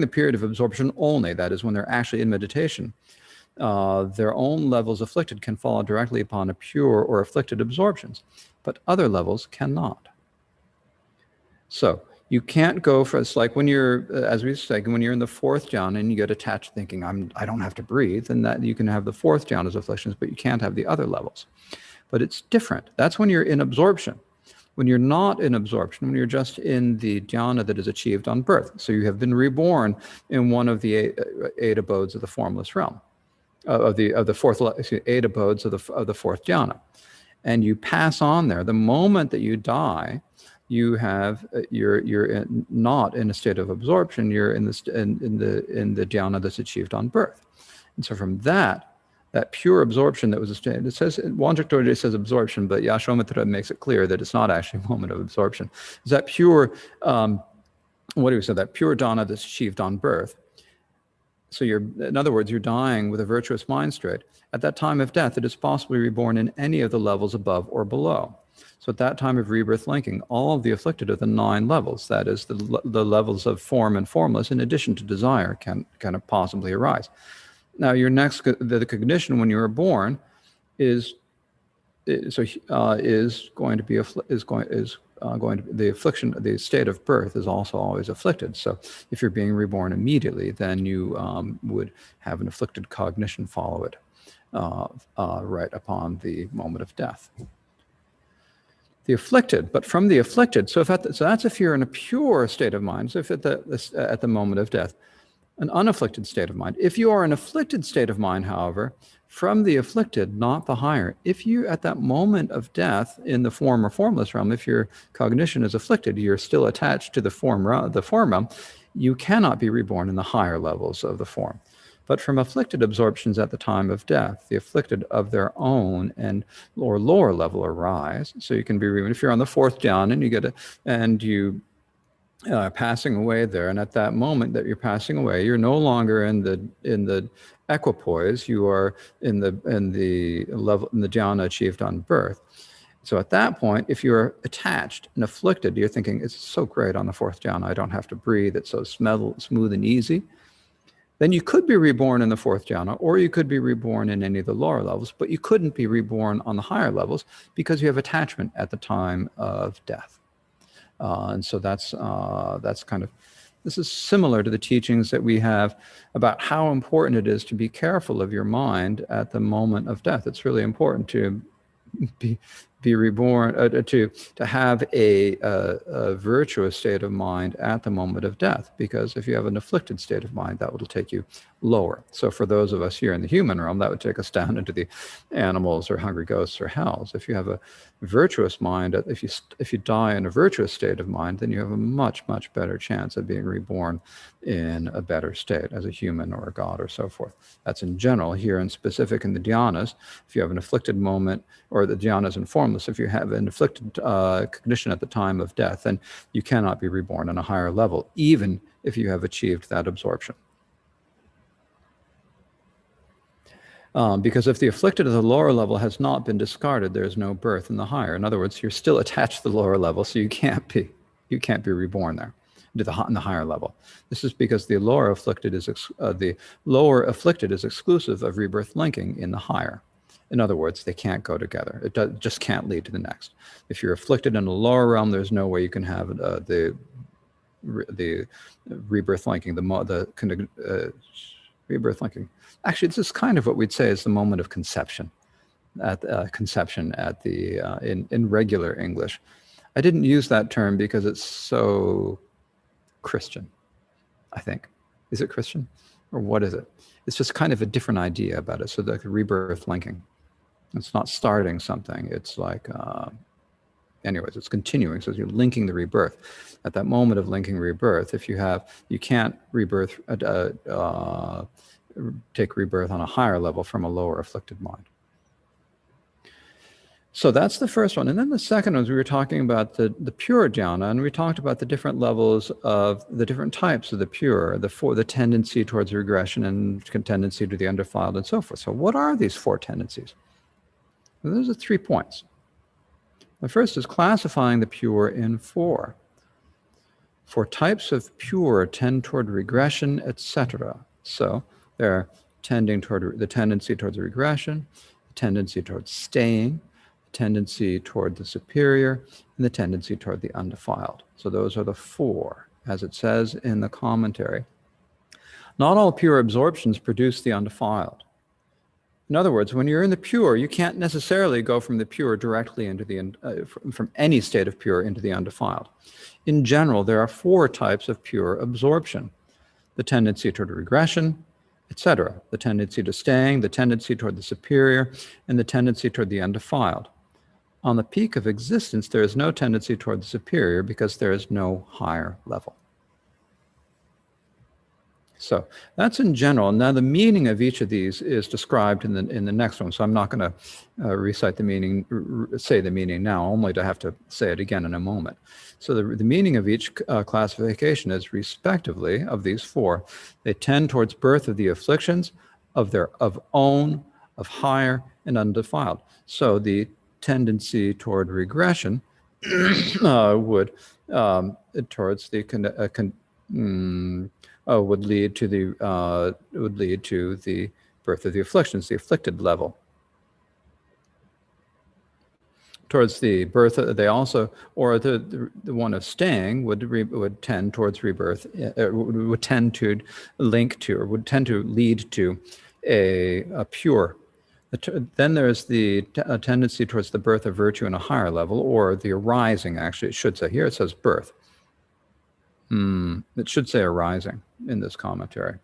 the period of absorption only, that is when they're actually in meditation, their own levels afflicted can fall directly upon a pure or afflicted absorptions, but other levels cannot. So you can't go for, it's like when you're, as we say, when you're in the fourth jhana and you get attached thinking, I don't have to breathe, and that you can have the fourth jhana's afflictions, but you can't have the other levels. But it's different. That's when you're in absorption. When you're not in absorption, when you're just in the jhana that is achieved on birth. So you have been reborn in one of the eight abodes of the formless realm, eight abodes of the fourth jhana. And you pass on there. The moment that you die, you're not in a state of absorption. You're in the jhana that's achieved on birth. And so from that pure absorption that was a state, it says, Wanchak Dorje says absorption, but Yashomitra makes it clear that it's not actually a moment of absorption. It's that pure, that pure jhana that's achieved on birth. So in other words, you're dying with a virtuous mind state. At that time of death, it is possibly reborn in any of the levels above or below. So at that time of rebirth linking, all of the afflicted of the 9 levels, that is the levels of form and formless, in addition to desire, can possibly arise. Now, your next, the cognition when you were born is going to be the affliction. The state of birth is also always afflicted. So if you're being reborn immediately, then you would have an afflicted cognition follow it right upon the moment of death. The afflicted, but from the afflicted. So that's if you're in a pure state of mind. So if at the moment of death. An unafflicted state of mind. If you are an afflicted state of mind, however, from the afflicted, not the higher. If you, at that moment of death in the form or formless realm, if your cognition is afflicted, you're still attached to the form realm, you cannot be reborn in the higher levels of the form. but from afflicted absorptions at the time of death. The afflicted of their own or lower level arise. So you can be, if you're on the fourth jhana and you passing away there, and at that moment that you're passing away, you're no longer in the equipoise. You are in the level, in the jhana achieved on birth. So at that point, if you're attached and afflicted, you're thinking, it's so great on the fourth jhana, I don't have to breathe, it's so smooth and easy. Then you could be reborn in the fourth jhana, or you could be reborn in any of the lower levels, but you couldn't be reborn on the higher levels because you have attachment at the time of death. And so that's kind of, this is similar to the teachings that we have about how important it is to be careful of your mind at the moment of death. It's really important to be reborn, to have a virtuous state of mind at the moment of death, because if you have an afflicted state of mind, that will take you lower. So for those of us here in the human realm, that would take us down into the animals or hungry ghosts or hells. If you have a virtuous mind, if you die in a virtuous state of mind, then you have a much better chance of being reborn in a better state as a human or a god or so forth. That's in general. Here in specific in the dhyanas, if you have an afflicted moment, or the dhyanas and formless, if you have an afflicted condition at the time of death, then you cannot be reborn on a higher level, even if you have achieved that absorption. Because if the afflicted at the lower level has not been discarded, there is no birth in the higher. In other words, you're still attached to the lower level, so you can't be reborn there in the higher level. This is because the lower afflicted is exclusive of rebirth linking in the higher. In other words, they can't go together. It just can't lead to the next. If you're afflicted in the lower realm, there's no way you can have the rebirth linking, rebirth linking. Actually, this is kind of what we'd say is the moment of conception, in regular English. I didn't use that term because it's so Christian, I think. Is it Christian? Or what is it? It's just kind of a different idea about it. So the rebirth linking. It's not starting something. It's like, anyways, it's continuing. So you're linking the rebirth. At that moment of linking rebirth, you can't rebirth, take rebirth on a higher level from a lower afflicted mind. So that's the first one. And then the second one is we were talking about the pure jhana, and we talked about the different levels of the different types of the pure, the tendency towards regression and tendency to the undefiled and so forth. So what are these four tendencies? Well, those are 3 points. The first is classifying the pure in 4. 4 types of pure tend toward regression, etc. So they're tending toward the tendency towards regression, the tendency towards staying, the tendency toward the superior, and the tendency toward the undefiled. So those are the 4, as it says in the commentary. Not all pure absorptions produce the undefiled. In other words, when you're in the pure, you can't necessarily go from the pure directly into from any state of pure into the undefiled. In general, there are 4 types of pure absorption: the tendency toward regression, etc., the tendency to staying, the tendency toward the superior, and the tendency toward the undefiled. On the peak of existence, there is no tendency toward the superior because there is no higher level. So that's in general. Now the meaning of each of these is described in the next one. So I'm not going to recite the meaning, say the meaning now, only to have to say it again in a moment. So the meaning of each classification is, respectively, of these 4, they tend towards birth of the afflictions of own, of higher, and undefiled. So the tendency toward regression would towards the would lead to the birth of the afflictions, the afflicted level. Towards the birth, they also, or the one of staying would tend towards rebirth, would tend to link to, or would tend to lead to a pure. Then there's the tendency towards the birth of virtue in a higher level, or the arising, actually, it should say. Here it says birth. It should say arising in this commentary.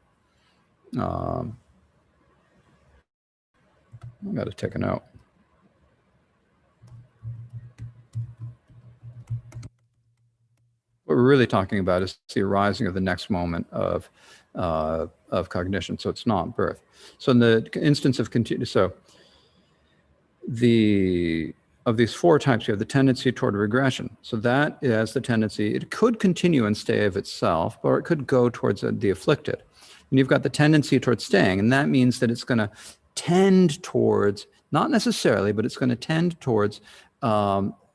I've got to take a note. What we're really talking about is the arising of the next moment of cognition. So it's not birth. So in the instance of of these four types, you have the tendency toward regression. So that has the tendency, it could continue and stay of itself, or it could go towards the afflicted. And you've got the tendency towards staying, and that means that it's going to tend towards, not necessarily, but it's going to tend towards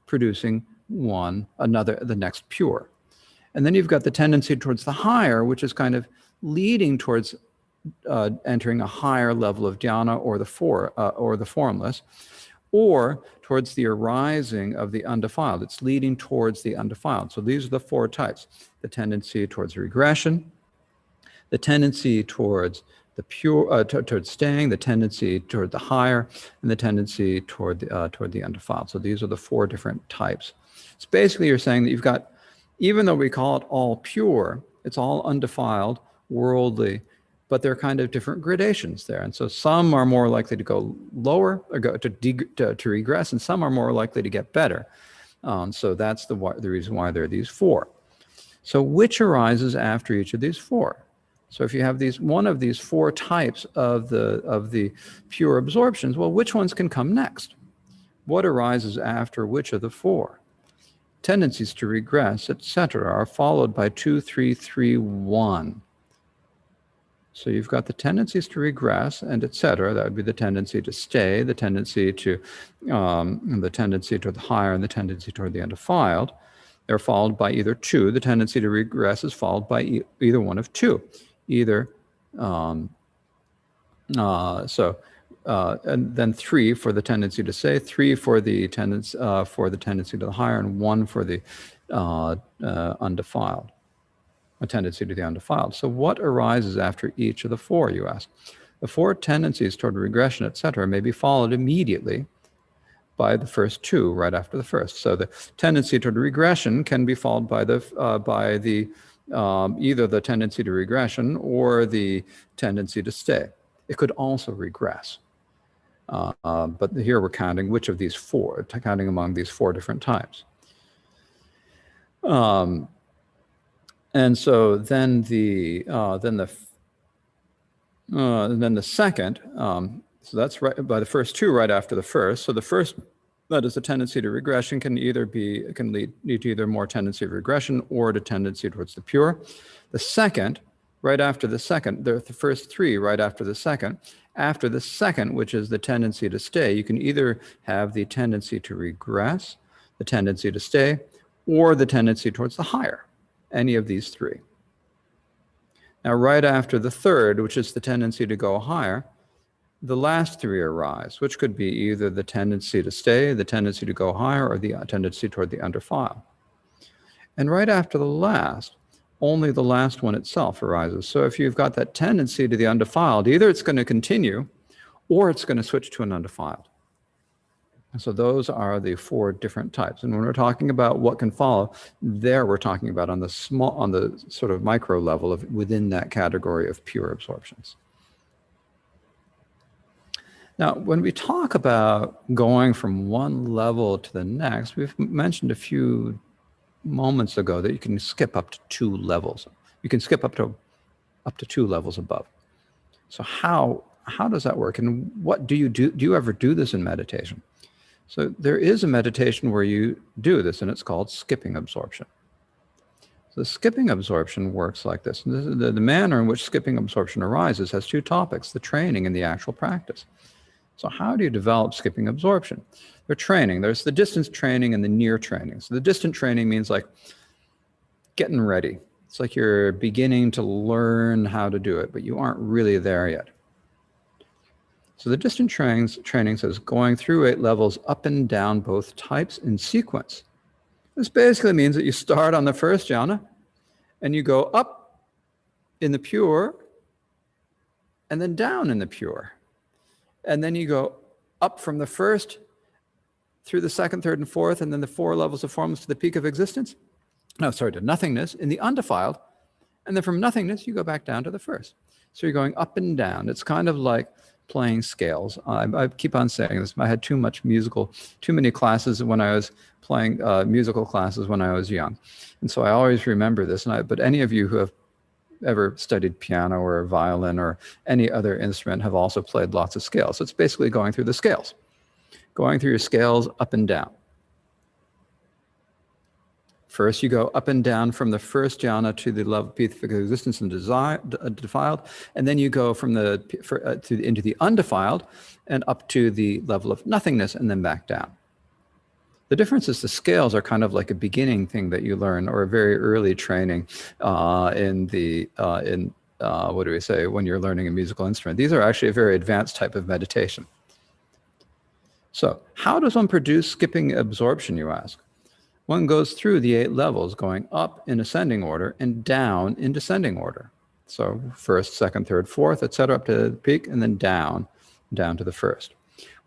producing the next pure. And then you've got the tendency towards the higher, which is kind of leading towards entering a higher level of dhyana or the formless, or towards the arising of the undefiled. It's leading towards the undefiled. So these are the four types: the tendency towards regression, the tendency towards the pure, towards staying, the tendency toward the higher, and the tendency toward the undefiled. So these are the four different types. So basically you're saying that you've got, even though we call it all pure, it's all undefiled, worldly, but there are kind of different gradations there. And so some are more likely to go lower or go to regress, and some are more likely to get better. So that's the reason why there are these four. So which arises after each of these four? So if you have one of these four types of the pure absorptions, well, which ones can come next? What arises after which of the four? Tendencies to regress, etc., are followed by 2, 3, 3, 1. So you've got the tendencies to regress and etc. That would be the tendency to stay, the tendency toward the higher, and the tendency toward the undefiled. They're followed by either 2. The tendency to regress is followed by either one of 2. Either, and then 3 for the tendency to stay, 3 for the tendency to the higher, and 1 for the undefiled. A tendency to the undefiled. So what arises after each of the four, you ask? The four tendencies toward regression, etc., may be followed immediately by the first 2, right after the first. So the tendency toward regression can be followed by either the tendency to regression or the tendency to stay. It could also regress. But here we're counting which of these four, counting among these four different types. And so then the second, so that's right by the first 2 right after the first. So the first, that is the tendency to regression, can lead to either more tendency of regression or to tendency towards the pure. The second, right after the second, the first 3 right after the second. After the second, which is the tendency to stay, you can either have the tendency to regress, the tendency to stay, or the tendency towards the higher. Any of these 3. Now, right after the third, which is the tendency to go higher, the last 3 arise, which could be either the tendency to stay, the tendency to go higher, or the tendency toward the undefiled. And right after the last, only the last one itself arises. So if you've got that tendency to the undefiled, either it's going to continue, or it's going to switch to an undefiled. So those are the 4 different types. And when we're talking about what can follow, there we're talking about on the sort of micro level of within that category of pure absorptions. Now, when we talk about going from one level to the next, we've mentioned a few moments ago that you can skip up to 2 levels. You can skip up to 2 levels above. So how does that work? And what do you do? Do you ever do this in meditation? So there is a meditation where you do this, and it's called skipping absorption. So skipping absorption works like this. The manner in which skipping absorption arises has 2 topics: the training and the actual practice. So how do you develop skipping absorption? There's training. There's the distance training and the near training. So the distant training means like getting ready. It's like you're beginning to learn how to do it, but you aren't really there yet. So the distant training says going through 8 levels up and down both types in sequence. This basically means that you start on the first jhana and you go up in the pure and then down in the pure. And then you go up from the first through the second, third, and fourth, and then the 4 levels of formless to the peak of existence. No, sorry, to nothingness in the undefiled. And then from nothingness, you go back down to the first. So you're going up and down. It's kind of like playing scales. I keep on saying this. I had too many classes when I was playing musical classes when I was young. And so I always remember this. But any of you who have ever studied piano or violin or any other instrument have also played lots of scales. So it's basically going through the scales, going through your scales up and down. First, you go up and down from the first jhana to the level of peace, existence, and defiled, and then you go from into the undefiled and up to the level of nothingness, and then back down. The difference is the scales are kind of like a beginning thing that you learn, or a very early training when you're learning a musical instrument. These are actually a very advanced type of meditation. So, how does one produce skipping absorption, you ask? One goes through the 8 levels, going up in ascending order and down in descending order. So first, second, third, fourth, etc., up to the peak, and then down to the first.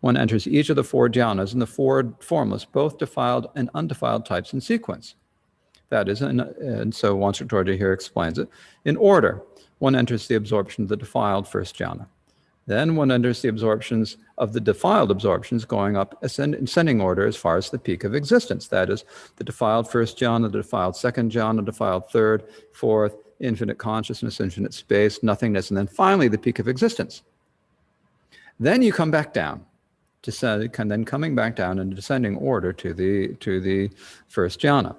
One enters each of the 4 jhanas and the 4 formless, both defiled and undefiled types in sequence. That is, and so Wanchaktorja here explains it. In order, one enters the absorption of the defiled first jhana. Then one enters the absorptions of the defiled absorptions, going up ascending order as far as the peak of existence. That is, the defiled first jhana, the defiled second jhana, defiled third, fourth, infinite consciousness, infinite space, nothingness, and then finally the peak of existence. Then you come back down, then coming back down in descending order to the first jhana.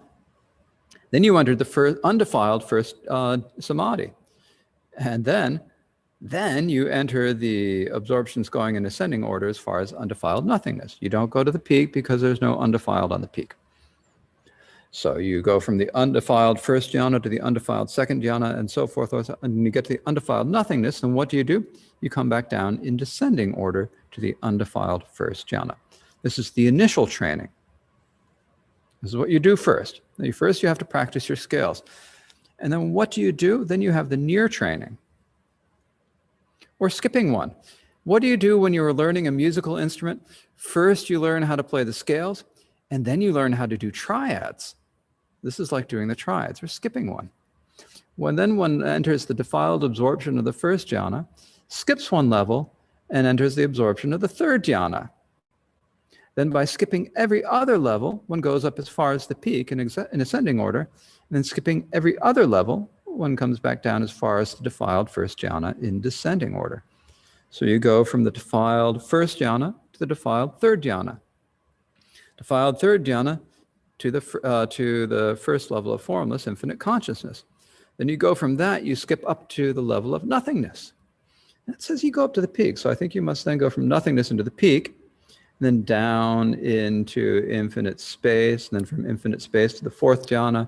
Then you enter the first undefiled first samadhi, and then you enter the absorptions going in ascending order as far as undefiled nothingness. You don't go to the peak because there's no undefiled on the peak. So you go from the undefiled first jhana to the undefiled second jhana and so forth. And you get to the undefiled nothingness, and what do? You come back down in descending order to the undefiled first jhana. This is the initial training. This is what you do first. First you have to practice your scales. And then what do? Then you have the near training. Or skipping one. What do you do when you're learning a musical instrument? First, you learn how to play the scales, and then you learn how to do triads. This is like doing the triads, or skipping one. Then one enters the defiled absorption of the first jhana, skips one level, and enters the absorption of the third jhana. Then by skipping every other level, one goes up as far as the peak in ascending order, and then skipping every other level, one comes back down as far as the defiled first jhana in descending order. So you go from the defiled first jhana to the defiled third jhana. Defiled third jhana to the first level of formless infinite consciousness. Then you go from that, you skip up to the level of nothingness. And it says you go up to the peak. So I think you must then go from nothingness into the peak, then down into infinite space, and then from infinite space to the fourth jhana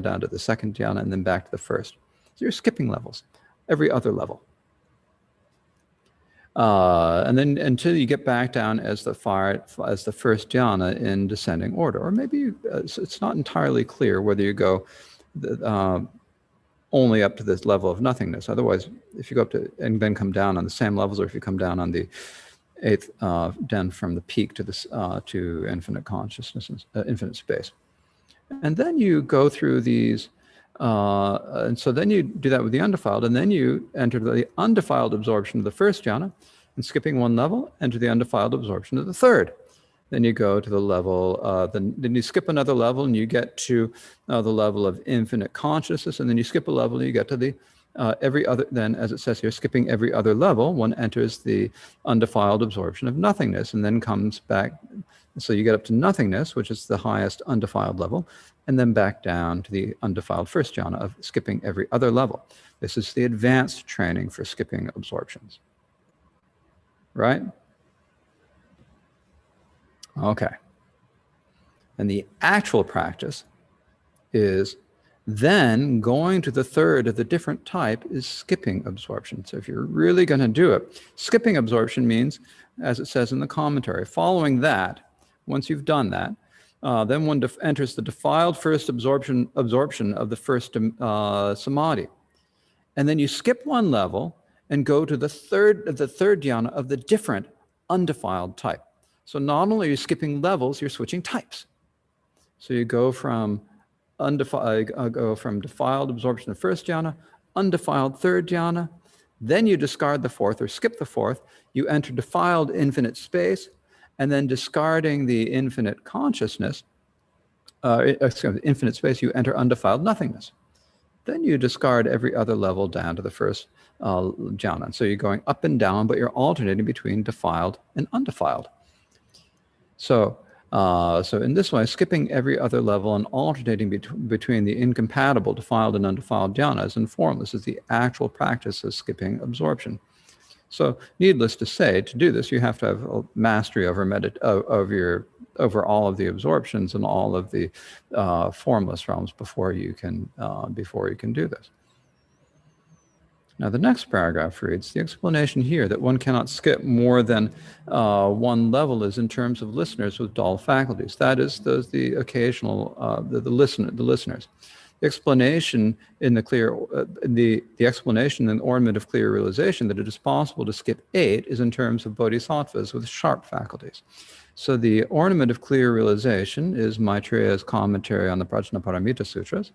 down to the second jhana, and then back to the first. So you're skipping levels, every other level. And then until you get back down as the first jhana in descending order. Or maybe it's not entirely clear whether you go only up to this level of nothingness. Otherwise, if you go up to and then come down on the same levels, or if you come down on the 8th, down from the peak to infinite consciousness, infinite space. And then you go through these, and so then you do that with the undefiled, and then you enter the undefiled absorption of the first jhana, and skipping one level, enter the undefiled absorption of the third. Then you go to the level, then you skip another level, and you get to the level of infinite consciousness, and then you skip a level, and you get to the every other, then as it says here, skipping every other level, one enters the undefiled absorption of nothingness, and then comes back. So you get up to nothingness, which is the highest undefiled level, and then back down to the undefiled first jhana of skipping every other level. This is the advanced training for skipping absorptions. Right? Okay. And the actual practice is then going to the third of the different type is skipping absorption. So if you're really going to do it, skipping absorption means, as it says in the commentary, following that, once you've done that, then one enters the defiled first absorption of the first samadhi. And then you skip one level and go to the third jhana of the different undefiled type. So not only are you skipping levels, you're switching types. So you go from defiled absorption of first jhana, undefiled third jhana, Then you discard the fourth or skip the fourth. You enter defiled infinite space, and then discarding the infinite consciousness, infinite space, you enter undefiled nothingness. Then you discard every other level down to the first jhana. So you're going up and down, but you're alternating between defiled and undefiled. So in this way, skipping every other level and alternating between the incompatible defiled and undefiled jhanas and formless is the actual practice of skipping absorption. So needless to say, to do this, you have to have a mastery over all of the absorptions and all of the formless realms before you can do this. Now, the next paragraph reads, the explanation here that one cannot skip more than one level is in terms of listeners with dull faculties. That is, the occasional, the listeners. The explanation in the explanation and ornament of clear realization that it is possible to skip 8 is in terms of bodhisattvas with sharp faculties. So the ornament of clear realization is Maitreya's commentary on the Prajnaparamita Sutras.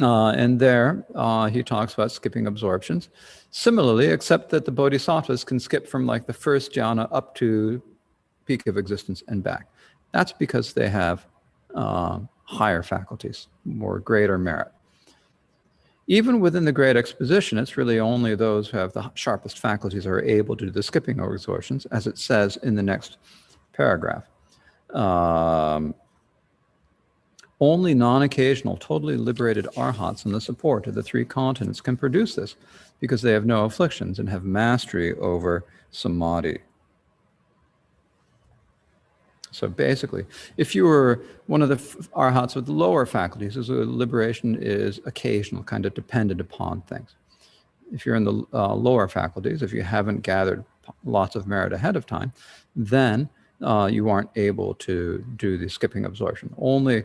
And there he talks about skipping absorptions. Similarly, except that the bodhisattvas can skip from like the first jhana up to peak of existence and back. That's because they have higher faculties, more greater merit. Even within the great exposition, it's really only those who have the sharpest faculties are able to do the skipping of absorptions, as it says in the next paragraph. Only non-occasional, totally liberated arhats in the support of the 3 continents can produce this because they have no afflictions and have mastery over samadhi. So basically, if you were one of the arhats with lower faculties, so liberation is occasional, kind of dependent upon things. If you're in the lower faculties, if you haven't gathered lots of merit ahead of time, then you aren't able to do the skipping absorption. Only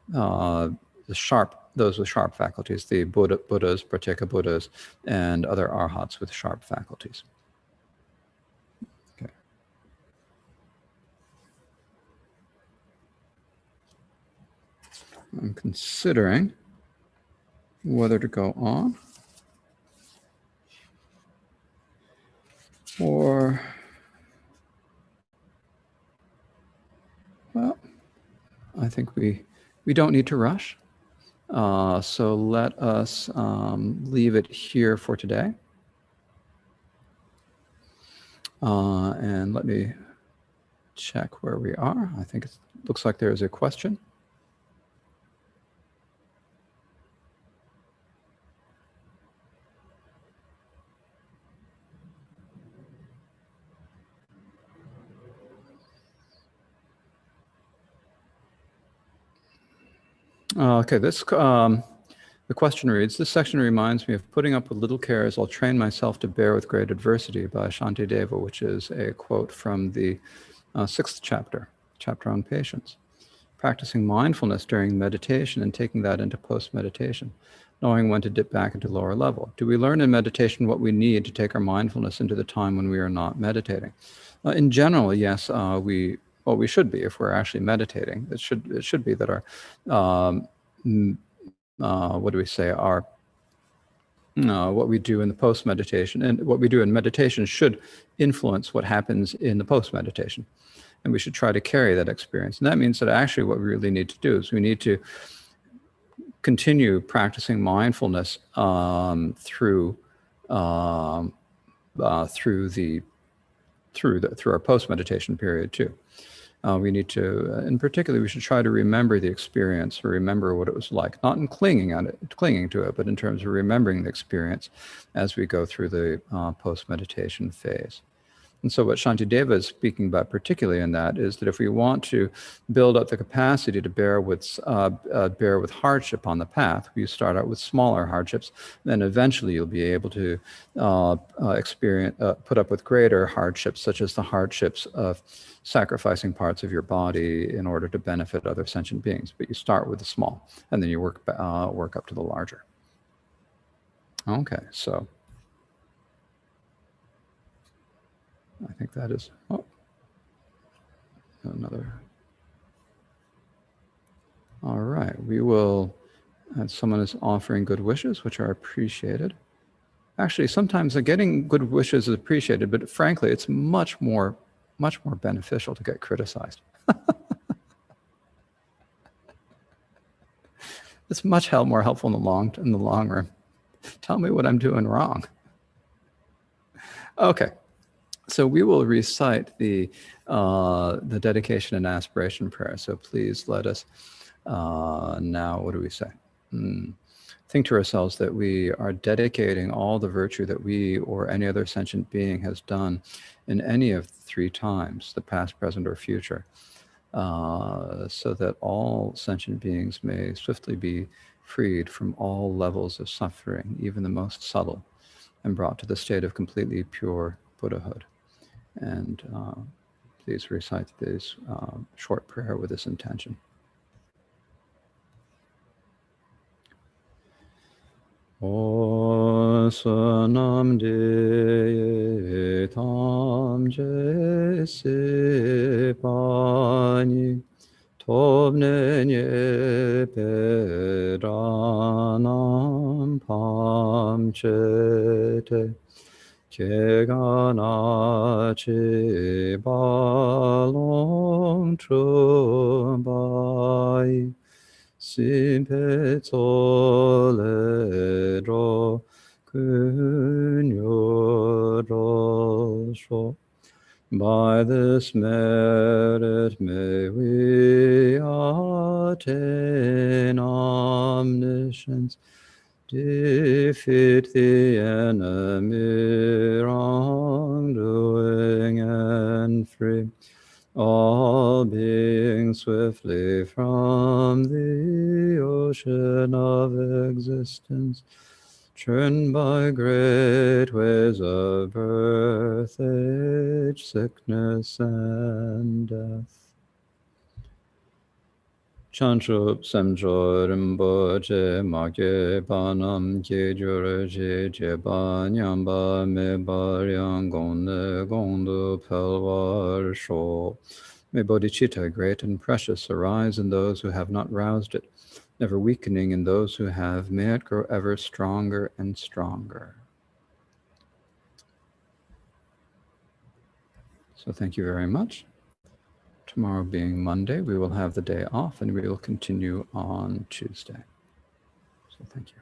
those with sharp faculties, the Buddhas, Pratyeka Buddhas, and other arhats with sharp faculties. Okay. I'm considering whether to go on or, well, I think we don't need to rush. So let us leave it here for today. And let me check where we are. I think it looks like there is a question. Okay, the question reads, this section reminds me of putting up with little cares, I'll train myself to bear with great adversity by Shantideva, which is a quote from the 6th chapter on patience. Practicing mindfulness during meditation and taking that into post-meditation, knowing when to dip back into lower level. Do we learn in meditation what we need to take our mindfulness into the time when we are not meditating? In general, yes, we should be if we're actually meditating. It should be that our what do we say? Our what we do in the post-meditation and what we do in meditation should influence what happens in the post-meditation. And we should try to carry that experience. And that means that actually what we really need to do is we need to continue practicing mindfulness through our post-meditation period too. We need to, in particular, we should try to remember the experience, or remember what it was like, not in clinging to it, but in terms of remembering the experience as we go through the post-meditation phase. And so what Shantideva is speaking about particularly in that is that if we want to build up the capacity to bear with hardship on the path, we start out with smaller hardships, then eventually you'll be able to put up with greater hardships, such as the hardships of sacrificing parts of your body in order to benefit other sentient beings. But you start with the small, and then you work up to the larger. Okay, so I think that is, another. All right, we will, someone is offering good wishes, which are appreciated. Actually, sometimes getting good wishes is appreciated, but frankly, it's much more beneficial to get criticized. It's much more helpful in the long run. Tell me what I'm doing wrong. Okay, so we will recite the dedication and aspiration prayer. So please let us now. What do we say? Think to ourselves that we are dedicating all the virtue that we or any other sentient being has done in any of the three times, the past, present, or future, so that all sentient beings may swiftly be freed from all levels of suffering, even the most subtle, and brought to the state of completely pure Buddhahood. And please recite this short prayer with this intention. Osanam de tam je se pani tobne nye peranam pam chete kegana che balong chubai Simpe tolero kunyoro. By this merit may we attain omniscience, defeat the enemy, wrongdoing, and free all beings swiftly from the ocean of existence, churned by great waves of birth, age, sickness, and death. Chanchup semjo rinpoche make panam kejur je jeba nyamba meba ryang ne gongdu pelwar sho. May Bodhichitta, great and precious, arise in those who have not roused it, never weakening in those who have. May it grow ever stronger and stronger. So thank you very much. Tomorrow being Monday, we will have the day off and we will continue on Tuesday. So thank you.